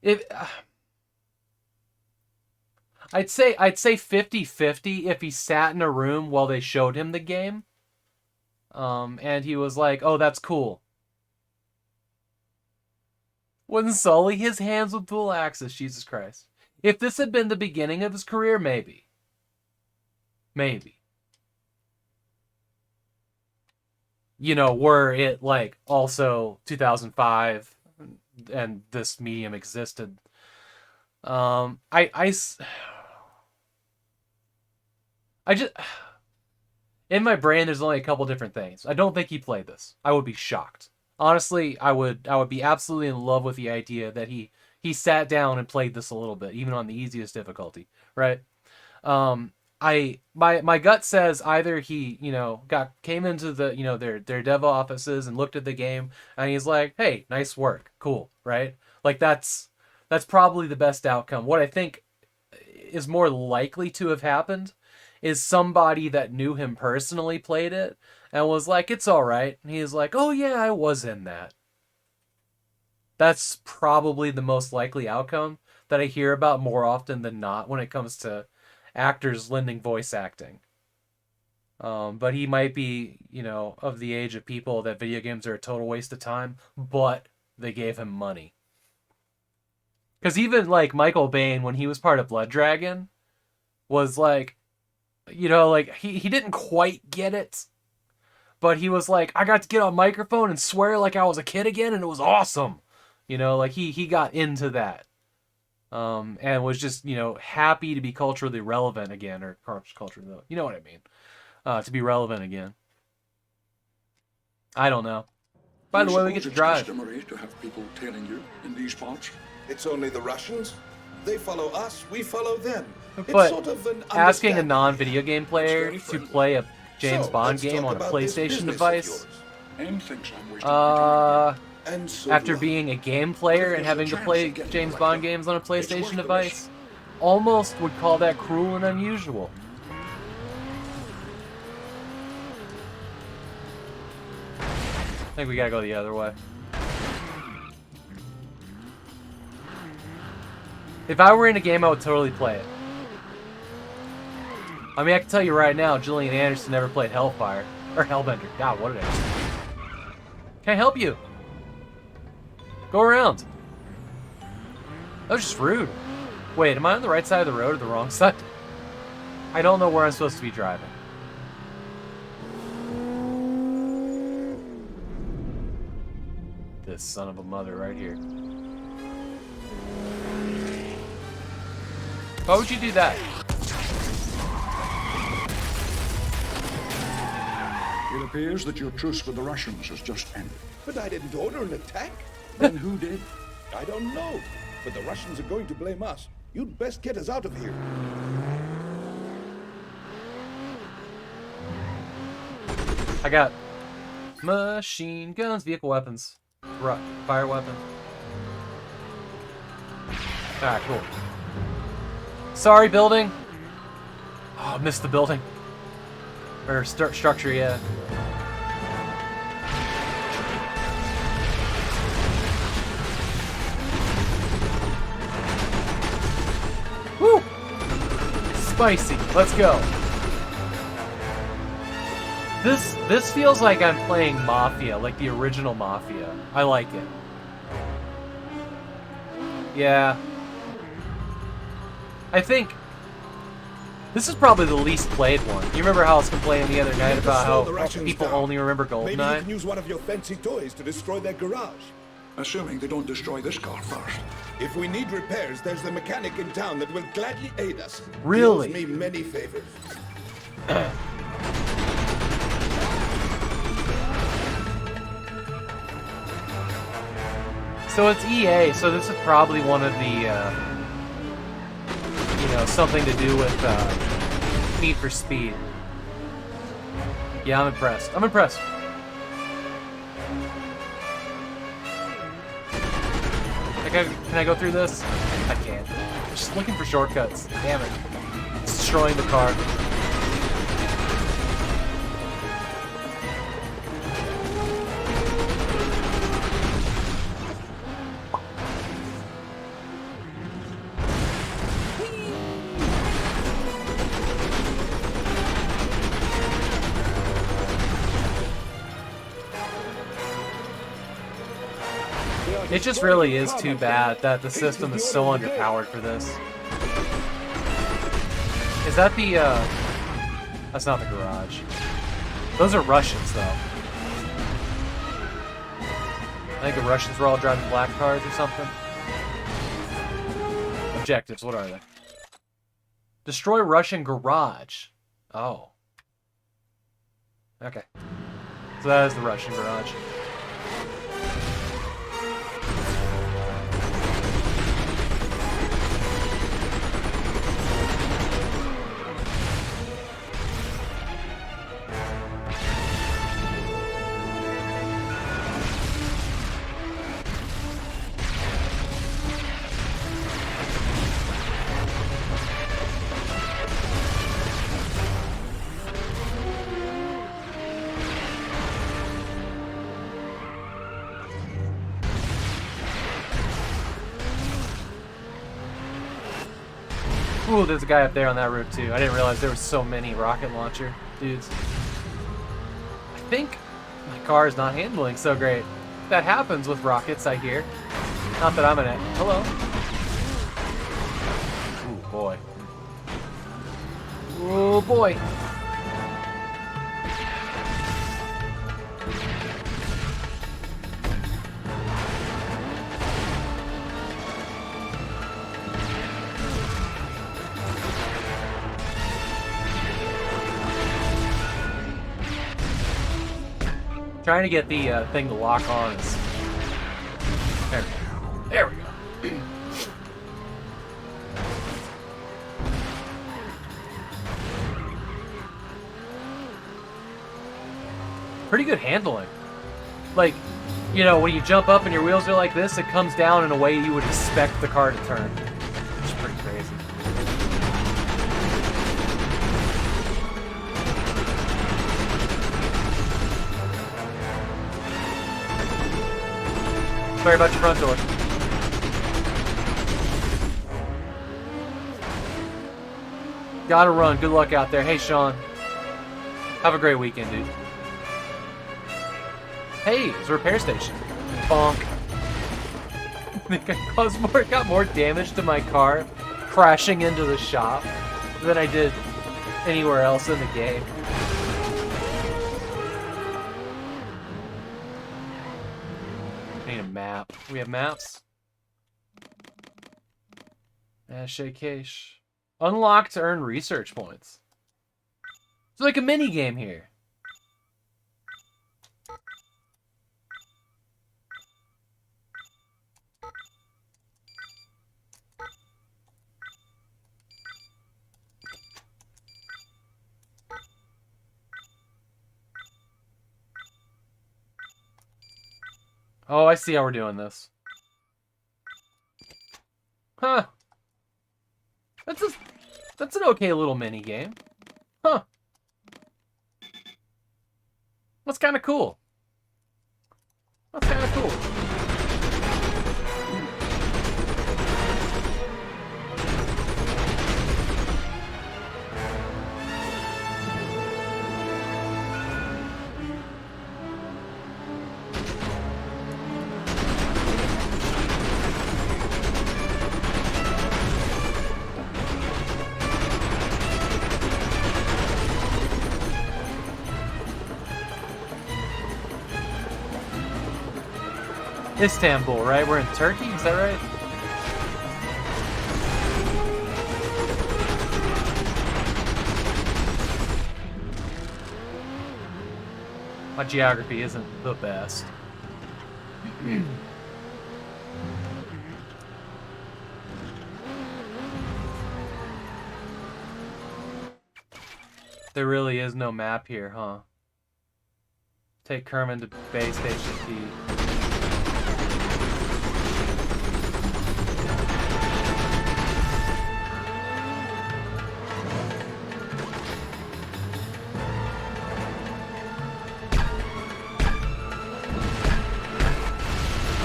If I'd say 50-50 if he sat in a room while they showed him the game. And he was like, "Oh, that's cool." Wouldn't sully his hands with dual axes, Jesus Christ. If this had been the beginning of his career, maybe. Maybe. You know, were it like also 2005 and this medium existed. I just, in my brain, there's only a couple different things. I don't think he played this. I would be shocked. Honestly, I would be absolutely in love with the idea that he sat down and played this a little bit, even on the easiest difficulty, right? My gut says either he, came into the, their dev offices and looked at the game and he's like, "Hey, nice work. Cool." Right? Like that's probably the best outcome. What I think is more likely to have happened is somebody that knew him personally played it and was like, "It's all right." And he's like, "Oh yeah, I was in that." That's probably the most likely outcome that I hear about more often than not when it comes to actors lending voice acting. But he might be, of the age of people that video games are a total waste of time, but they gave him money. Because even, like, Michael Bain, when he was part of Blood Dragon, was, like, you know, like, he didn't quite get it. But he was like, I got to get on microphone and swear like I was a kid again, and it was awesome. You know, like, he got into that. And was just, you know, happy to be culturally relevant again, or culturally, you know what I mean, to be relevant again. I don't know. By the way, we get to drive. It's customary to have people tailing you in these parts. It's only the Russians. They follow us, we follow them. But It's sort of an asking a non-video game player to play a James Bond let's game talk on a about this PlayStation business of device, And thinks I'm wasting my time. And so after do I. being a game player and having to play James Bond games on a PlayStation device, almost would call that cruel and unusual. I think we gotta go the other way. If I were in a game, I would totally play it. I mean, I can tell you right now, Gillian Anderson never played Hellfire. Or Hellbender. God, what did I say? Can I help you? Go around. That was just rude. Wait, am I on the right side of the road or the wrong side? I don't know where I'm supposed to be driving. This son of a mother right here. Why would you do that? It appears that your truce with the Russians has just ended. But I didn't order an attack. Then who did? I don't know. But the Russians are going to blame us. You'd best get us out of here. I got machine guns, vehicle weapons, fire weapon. Alright, cool. Sorry, building. Oh, I missed the building. Or structure, yeah. Woo! Spicy. Let's go. This feels like I'm playing Mafia, like the original Mafia. I like it. Yeah. I think this is probably the least played one. You remember how I was complaining the other night about how people only remember Maybe you GoldenEye? can use one of your fancy toys to destroy their garage. Assuming they don't destroy this car first. If we need repairs, there's the mechanic in town that will gladly aid us. Really? He owes me many favors. So it's EA, so this is probably one of the, you know, something to do with Need for Speed. Yeah, I'm impressed. I'm impressed. Can I go through this? I can't. I'm just looking for shortcuts. Damn it. It's destroying the car. It just really is too bad that the system is so underpowered for this. Is that the, that's not the garage. Those are Russians, though. I think the Russians were all driving black cars or something. Objectives, what are they? Destroy Russian garage. Oh. Okay. So that is the Russian garage. Ooh, there's a guy up there on that route too. I didn't realize there were so many rocket launcher dudes. I think my car is not handling so great. That happens with rockets, I hear. Not that I'm in it. Hello. boy. Oh boy. Trying to get the thing to lock on is... There we go. There we go. Pretty good handling. Like, you know, when you jump up and your wheels are like this, it comes down in a way you would expect the car to turn. It's pretty crazy. Sorry about your front door. Gotta run. Good luck out there. Hey, Sean. Have a great weekend, dude. Hey, it's a repair station. Bonk. I think I got more damage to my car crashing into the shop than I did anywhere else in the game. I need a map. We have maps? Cache. Unlock to earn research points. It's like a mini game here. Oh, I see how we're doing this. Huh. That's an okay little mini game. Huh. That's kind of cool. That's kind of cool. Istanbul, right? We're in Turkey? Is that right? My geography isn't the best. There really is no map here, huh? Take Kerman to base station T.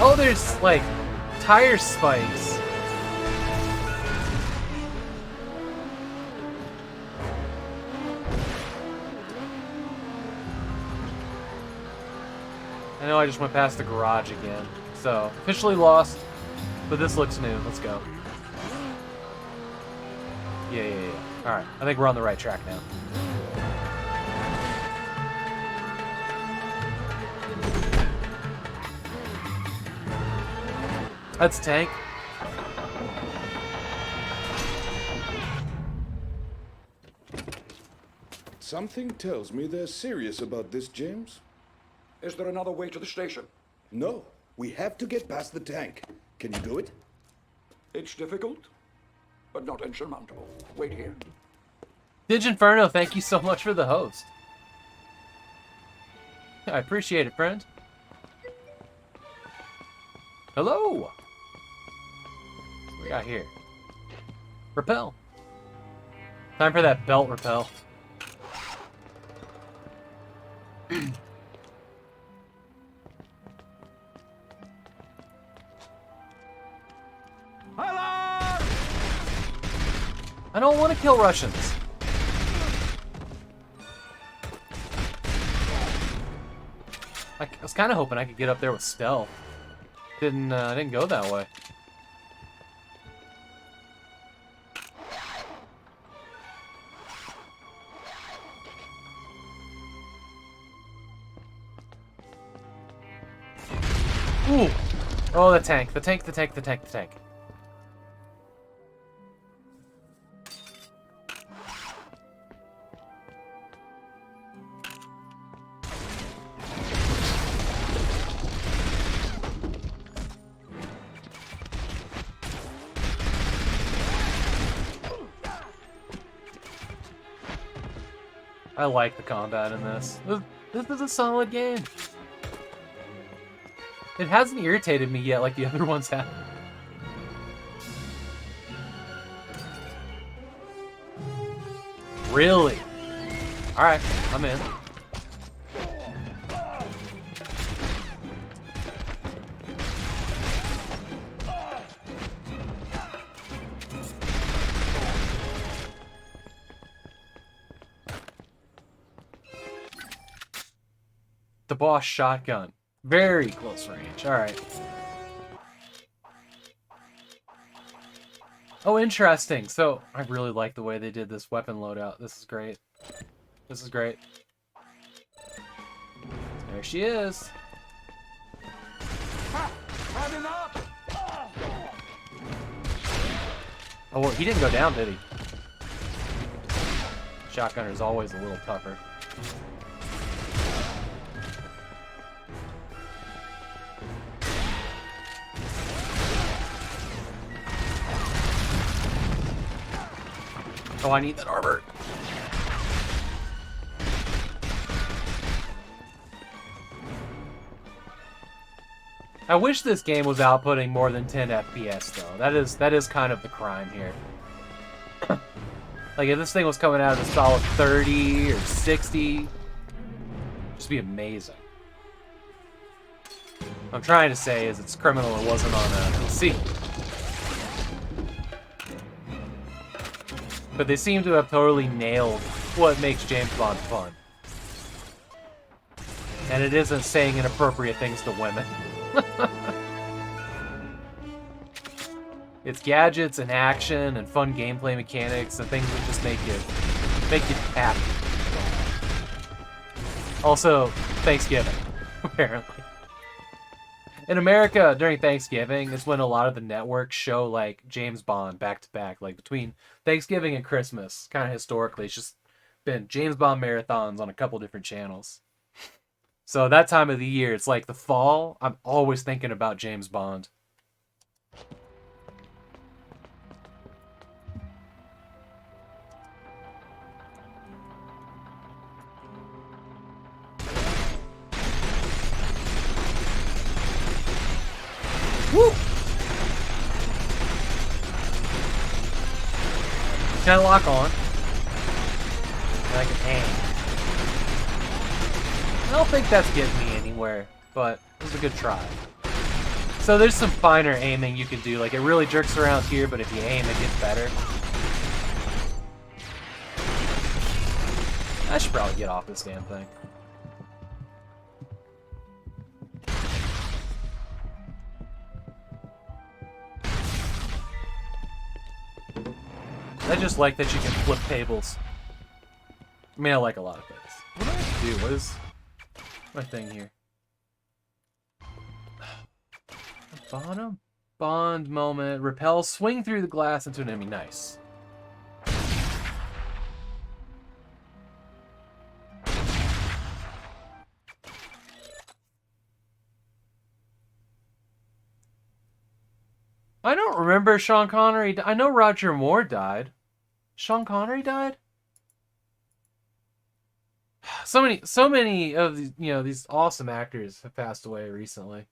Oh, there's, like, tire spikes. I know I just went past the garage again. So, officially lost, but this looks new. Let's go. Yeah. Alright, I think we're on the right track now. That's tank. Something tells me they're serious about this, James. Is there another way to the station? No, we have to get past the tank. Can you do it? It's difficult, but not insurmountable. Wait here. Diginferno, thank you so much for the host. I appreciate it, friend. Hello. What we got here? Repel. Time for that belt repel. I don't want to kill Russians. I was kind of hoping I could get up there with stealth. Didn't go that way. Oh, the tank, the tank, the tank, the tank, the tank. I like the combat in this. This is a solid game. It hasn't irritated me yet like the other ones have. Really? Alright, I'm in. The boss shotgun. Very close range. Alright. Oh, interesting. So, I really like the way they did this weapon loadout. This is great. This is great. There she is. Oh, well, he didn't go down, did he? Shotgunner is always a little tougher. Oh, I need that armor. I wish this game was outputting more than 10 FPS though. That is kind of the crime here. Like if this thing was coming out at a solid 30 or 60, just be amazing. What I'm trying to say is it's criminal it wasn't on PC. But they seem to have totally nailed what makes James Bond fun. And it isn't saying inappropriate things to women. It's gadgets and action and fun gameplay mechanics and things that just make you happy. Also, Thanksgiving, apparently. In America, during Thanksgiving, is when a lot of the networks show, like, James Bond back-to-back. Like, between Thanksgiving and Christmas, kind of historically, it's just been James Bond marathons on a couple different channels. So that time of the year, it's like the fall, I'm always thinking about James Bond. Woo! Can I lock on? And I can aim. I don't think that's getting me anywhere, but it was a good try. So there's some finer aiming you can do. Like, it really jerks around here, but if you aim, it gets better. I should probably get off this damn thing. I just like that you can flip tables. I mean, I like a lot of things. What do I have to do? What is my thing here? Bottom? Bond moment. Repel. Swing through the glass into an enemy. Nice. I don't remember Sean Connery. I know Roger Moore died. Sean Connery died? So many of these, these awesome actors have passed away recently.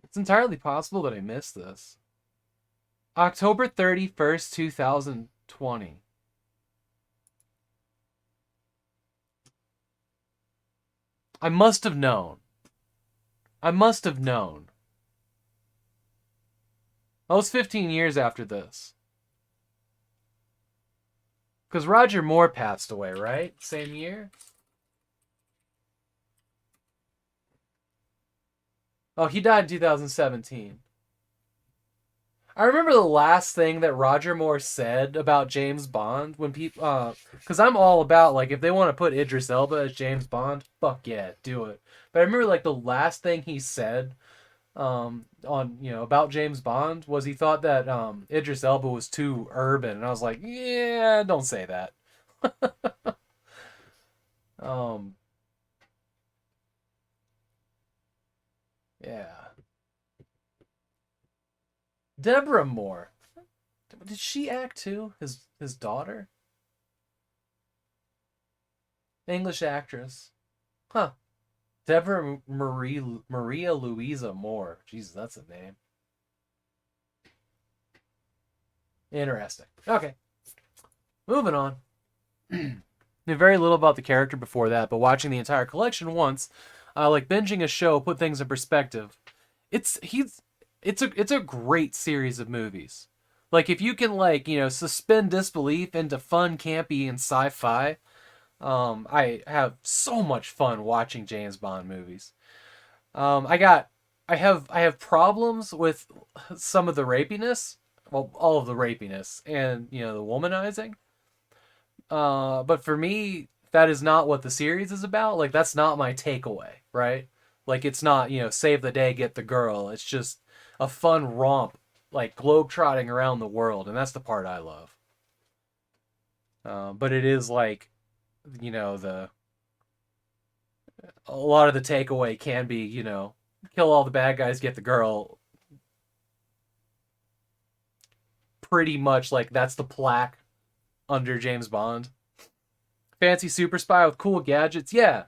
It's entirely possible that I missed this. October 31st, 2020. I must have known. I must have known. That was 15 years after this. Because Roger Moore passed away, right? Same year? Oh, he died in 2017. I remember the last thing that Roger Moore said about James Bond when people, because I'm all about, like, if they want to put Idris Elba as James Bond, fuck yeah, do it. But I remember, like, the last thing he said, about James Bond was he thought that Idris Elba was too urban, and I was like, yeah, don't say that. Yeah. Deborah Moore. Did she act too? His daughter? English actress. Huh. Deborah Maria Louisa Moore. Jesus, that's a name. Interesting. Okay. Moving on. Knew very little about the character before that, but watching the entire collection once, like binging a show, put things in perspective. It's a great series of movies. Like, if you can, like, suspend disbelief into fun, campy, and sci-fi, I have so much fun watching James Bond movies. I have problems with some of the rapiness, well, all of the rapiness, and the womanizing. But for me, that is not what the series is about. Like, that's not my takeaway, right? Like, it's not, save the day, get the girl. It's just a fun romp, like globetrotting around the world, and that's the part I love. But it is like, a lot of the takeaway can be, kill all the bad guys, get the girl. Pretty much like that's the plaque under James Bond. Fancy super spy with cool gadgets, yeah.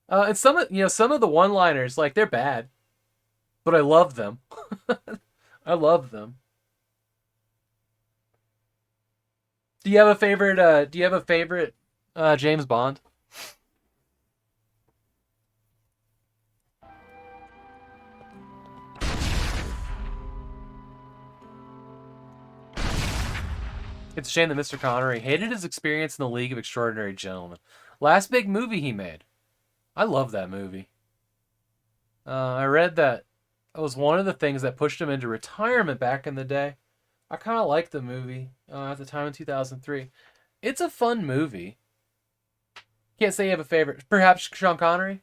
And some of the one-liners, like, they're bad, but I love them. I love them. Do you have a favorite? James Bond? It's a shame that Mr. Connery hated his experience in the League of Extraordinary Gentlemen. Last big movie he made. I love that movie. I read that it was one of the things that pushed him into retirement back in the day. I kind of liked the movie at the time in 2003. It's a fun movie. Can't say you have a favorite. Perhaps Sean Connery?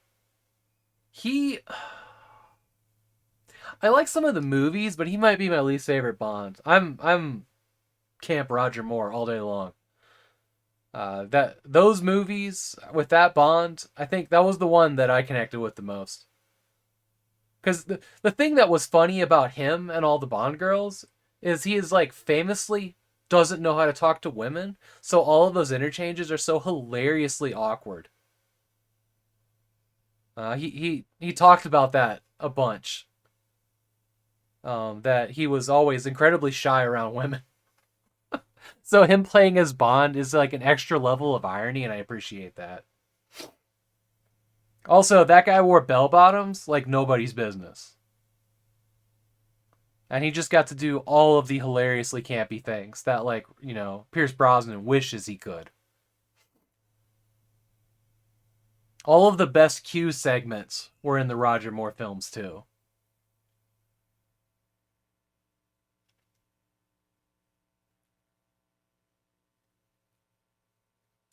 I like some of the movies, but he might be my least favorite Bond. I'm Camp Roger Moore all day long. Those movies with that Bond, I think that was the one that I connected with the most. Because the thing that was funny about him and all the Bond girls is he is, like, famously doesn't know how to talk to women, so all of those interchanges are so hilariously awkward. He talked about that a bunch. That he was always incredibly shy around women. So him playing as Bond is like an extra level of irony, and I appreciate that. Also, that guy wore bell bottoms like nobody's business. And he just got to do all of the hilariously campy things that, like, Pierce Brosnan wishes he could. All of the best Q segments were in the Roger Moore films, too.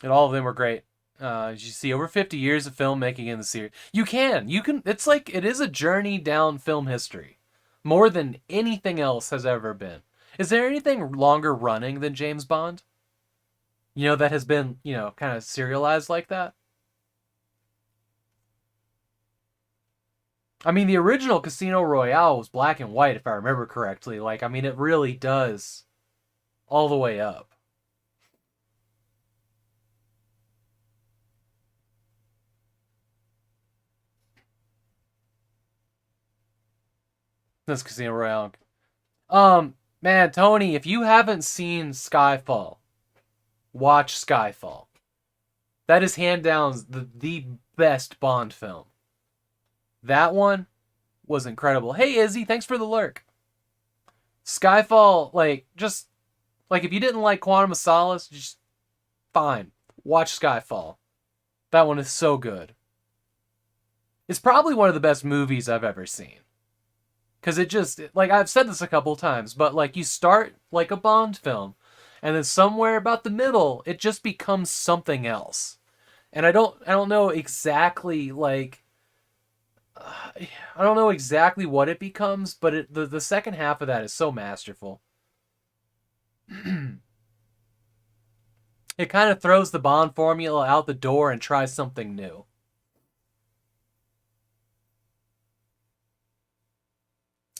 And all of them were great. As you see, over 50 years of filmmaking in the series. You can. It's like, it is a journey down film history. More than anything else has ever been. Is there anything longer running than James Bond? That has been, kind of serialized like that? I mean, the original Casino Royale was black and white, if I remember correctly. Like, I mean, it really does all the way up. That's Casino Royale. Man, Tony, if you haven't seen Skyfall, watch Skyfall. That is hand down the best Bond film. That one was incredible. Hey, Izzy, thanks for the lurk. Skyfall, if you didn't like Quantum of Solace, just fine. Watch Skyfall. That one is so good. It's probably one of the best movies I've ever seen. Because it just, like, I've said this a couple times, but, like, you start like a Bond film, and then somewhere about the middle, it just becomes something else. And I don't know exactly, like, I don't know exactly what it becomes, but the second half of that is so masterful. It kind of throws the Bond formula out the door and tries something new.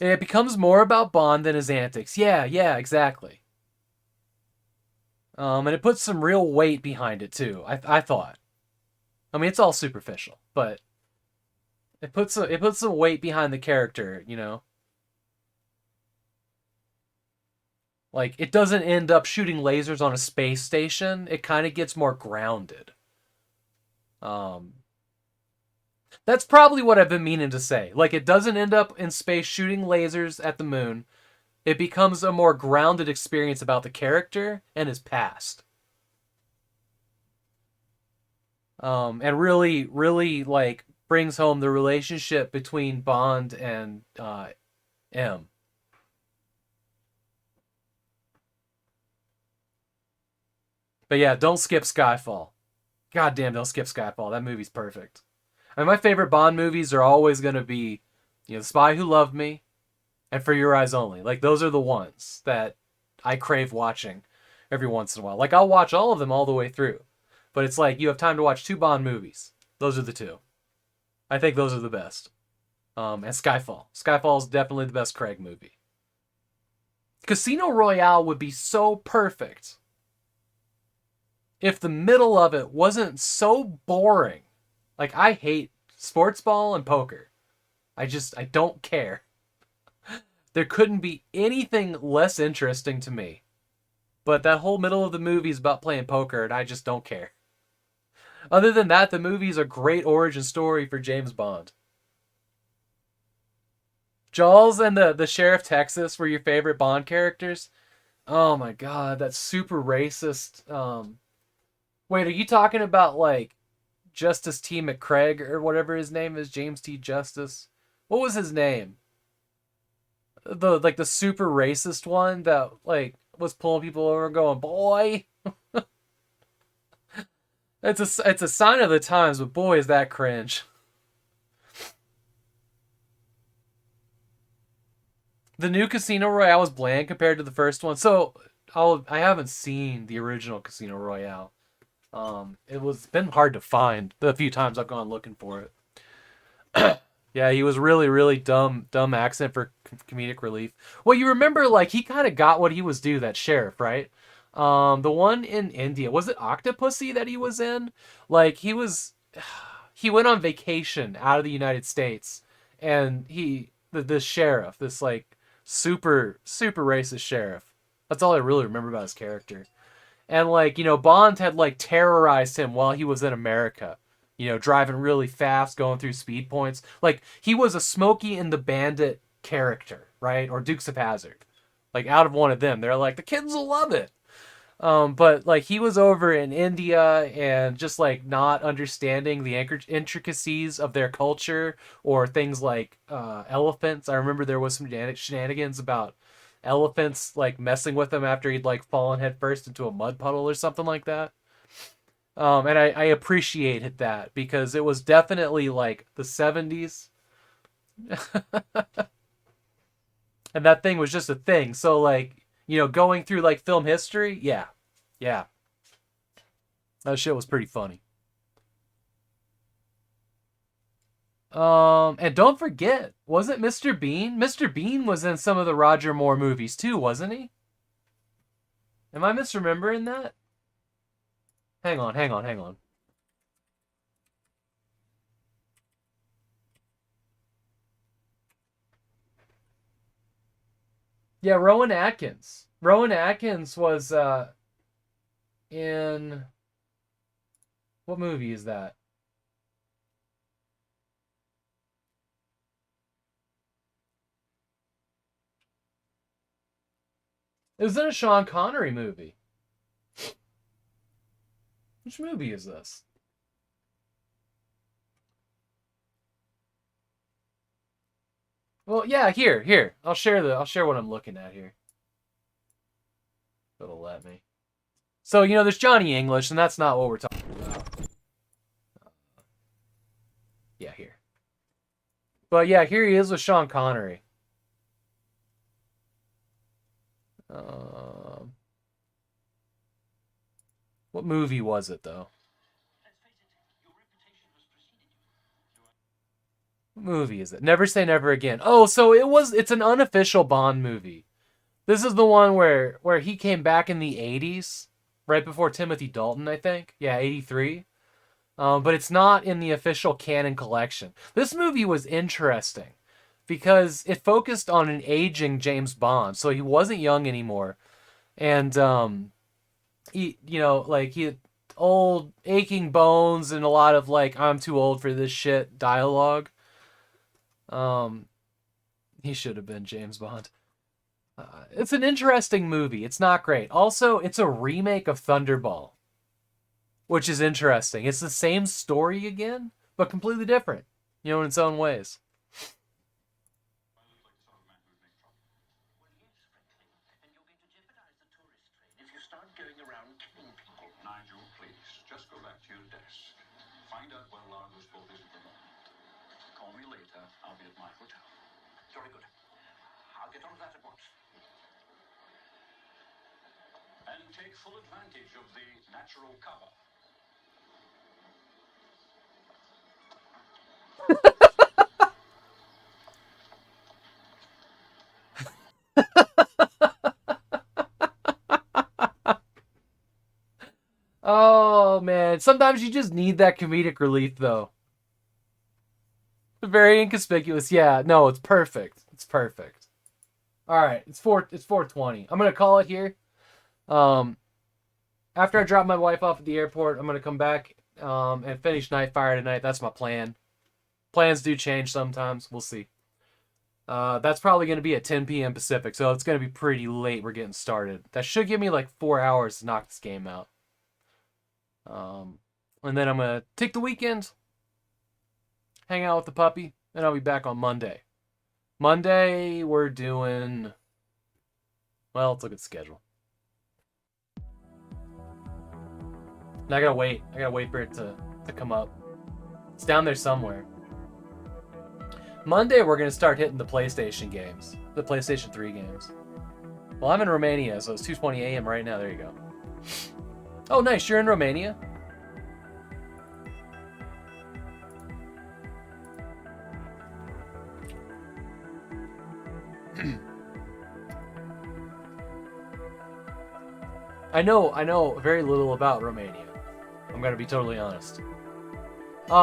It becomes more about Bond than his antics. Yeah, exactly. And it puts some real weight behind it too. I thought. I mean, it's all superficial, but it puts some weight behind the character, you know. Like, it doesn't end up shooting lasers on a space station. It kind of gets more grounded. That's probably what I've been meaning to say. Like, it doesn't end up in space shooting lasers at the moon. It becomes a more grounded experience about the character and his past. And really, really, like, brings home the relationship between Bond and M. But yeah, don't skip Skyfall. God damn, don't skip Skyfall. That movie's perfect. I mean, my favorite Bond movies are always going to be, The Spy Who Loved Me and For Your Eyes Only. Like, those are the ones that I crave watching every once in a while. Like, I'll watch all of them all the way through. But it's like, you have time to watch 2 Bond movies. Those are the 2. I think those are the best. And Skyfall. Skyfall is definitely the best Craig movie. Casino Royale would be so perfect if the middle of it wasn't so boring. Like, I hate sports ball and poker. I don't care. There couldn't be anything less interesting to me. But that whole middle of the movie is about playing poker, and I just don't care. Other than that, the movie's a great origin story for James Bond. Jaws and the Sheriff Texas were your favorite Bond characters? Oh my god, that's super racist. Wait, are you talking about, like, Justice T. McCraig or whatever his name is? James T. Justice? What was his name? The super racist one that, like, was pulling people over and going, boy. It's a sign of the times, but boy, is that cringe. The new Casino Royale was bland compared to the first one. So I haven't seen the original Casino Royale. It's been hard to find the few times I've gone looking for it. Yeah, he was really, really dumb accent for comedic relief. Well, you remember, like, he kind of got what he was due, that sheriff, right? The one in India, was it Octopussy that he was in? Like, he went on vacation out of the United States, and the sheriff, this, like, super, super racist sheriff. That's all I really remember about his character. And, like, Bond had, like, terrorized him while he was in America. Driving really fast, going through speed points. Like, he was a Smokey and the Bandit character, right? Or Dukes of Hazzard. Like, out of one of them. They're like, the kids will love it. But, like, he was over in India and just, like, not understanding the intricacies of their culture or things like elephants. I remember there was some shenanigans about elephants, like, messing with him after he'd, like, fallen headfirst into a mud puddle or something like that. And I appreciated that because it was definitely, like, the 70s. And that thing was just a thing. So, like, going through, like, film history, yeah. That shit was pretty funny. And don't forget, wasn't Mr. Bean? Mr. Bean was in some of the Roger Moore movies too, wasn't he? Am I misremembering that? Hang on. Yeah, Rowan Atkins. Rowan Atkins was in... What movie is that? It was in a Sean Connery movie. Which movie is this? Well, yeah, here. I'll share what I'm looking at here. It'll let me. So, you know, there's Johnny English, and that's not what we're talking about. Yeah, here. But yeah, here he is with Sean Connery. What movie was it, though? What movie is it? Never Say Never Again. Oh, so it's an unofficial Bond movie. This is the one where he came back in the 80s, right before Timothy Dalton, I think. Yeah, 83. But it's not in the official canon collection. This movie was interesting because it focused on an aging James Bond, so he wasn't young anymore, and he had old aching bones and a lot of like I'm too old for this shit dialogue. He should have been James Bond. It's an interesting movie. It's not great. Also, it's a remake of Thunderball, which is interesting. It's the same story again, but completely different, you know, in its own ways. If you start going around killing people, Nigel, please, just go back to your desk. Find out where Largo's boat is at the moment. Call me later. I'll be at my hotel. Very good. I'll get on that at once. And take full advantage of the natural cover. Oh man, sometimes you just need that comedic relief though. Very inconspicuous. Yeah, no, it's perfect. It's perfect. All right, it's 4:20. I'm going to call it here. After I drop my wife off at the airport, I'm going to come back and finish Nightfire tonight. That's my plan. Plans do change sometimes. We'll see. That's probably going to be at 10 p.m. Pacific, so it's going to be pretty late we're getting started. That should give me like 4 hours to knock this game out. And then I'm going to take the weekend, hang out with the puppy, and I'll be back on Monday. Monday, we're doing... Well, let's look at the schedule. And I gotta wait. I gotta wait for it to come up. It's down there somewhere. Monday, we're gonna start hitting the PlayStation games. The PlayStation 3 games. Well, I'm in Romania, so it's 2:20 a.m. right now. There you go. Oh, nice. You're in Romania? I know very little about Romania. I'm gonna be totally honest.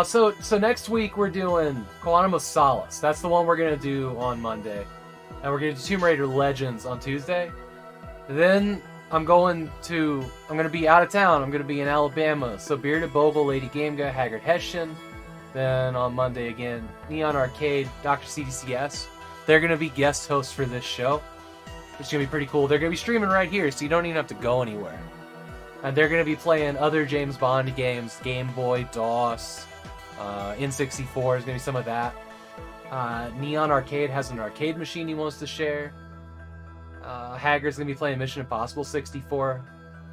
So next week we're doing Quantum of Solace. That's the one we're gonna do on Monday, and we're gonna do Tomb Raider Legends on Tuesday. Then I'm gonna be out of town. I'm gonna be in Alabama. So Bearded Bogle, Lady Game Guy, Haggard Hessian. Then on Monday again, Neon Arcade, Dr. CDCS. They're gonna be guest hosts for this show. It's going to be pretty cool. They're going to be streaming right here, so you don't even have to go anywhere. And they're going to be playing other James Bond games, Game Boy, DOS, N64 is going to be some of that. Neon Arcade has an arcade machine he wants to share. Haggard's going to be playing Mission Impossible 64.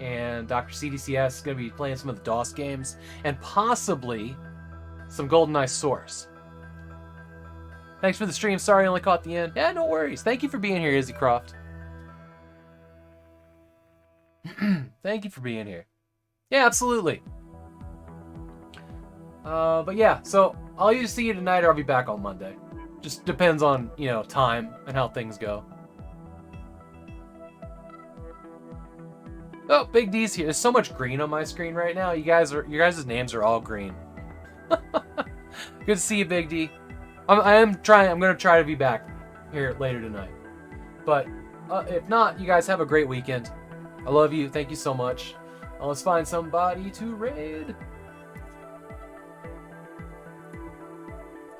And Dr. CDCS is going to be playing some of the DOS games. And possibly some GoldenEye Source. Thanks for the stream. Sorry I only caught the end. Yeah, no worries. Thank you for being here, Izzy Croft. Thank you for being here. Yeah, absolutely. But yeah, so I'll either see you tonight or I'll be back on Monday. Just depends on, you know, time and how things go. Oh, Big D's here. There's so much green on my screen right now. You guys' names are all green. Good to see you, Big D. I'm gonna try to be back here later tonight. But if not, you guys have a great weekend. I love you. Thank you so much. Let's find somebody to raid.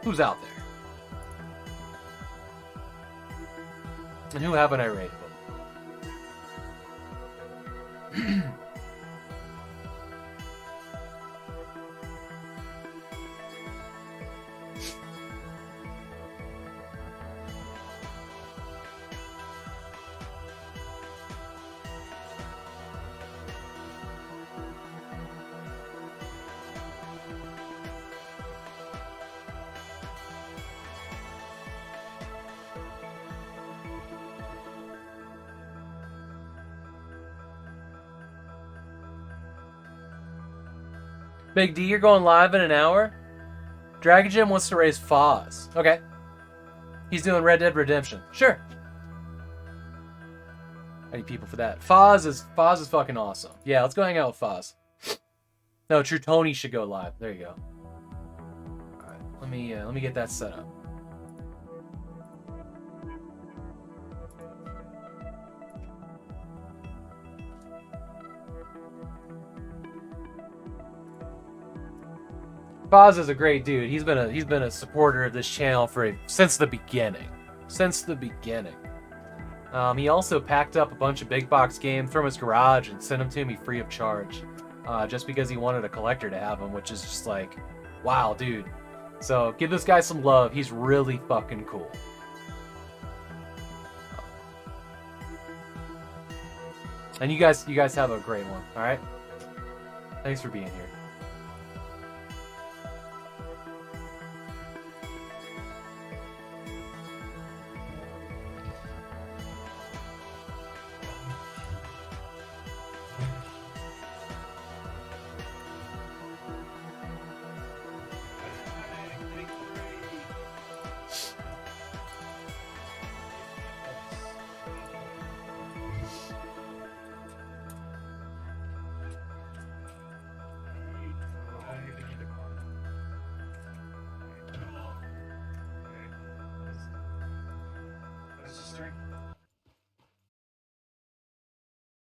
Who's out there? And who haven't I raided? Big D, you're going live in an hour? Dragon Gym wants to raise Foz. Okay. He's doing Red Dead Redemption. Sure. I need people for that. Foz is fucking awesome. Yeah, let's go hang out with Foz. No, True Tony should go live. There you go. Alright, let me get that set up. Foz is a great dude. He's been a supporter of this channel since the beginning. Since the beginning. He also packed up a bunch of big box games from his garage and sent them to me free of charge. Just because he wanted a collector to have them, which is just like, wow, dude. So give this guy some love. He's really fucking cool. And you guys have a great one, alright? Thanks for being here.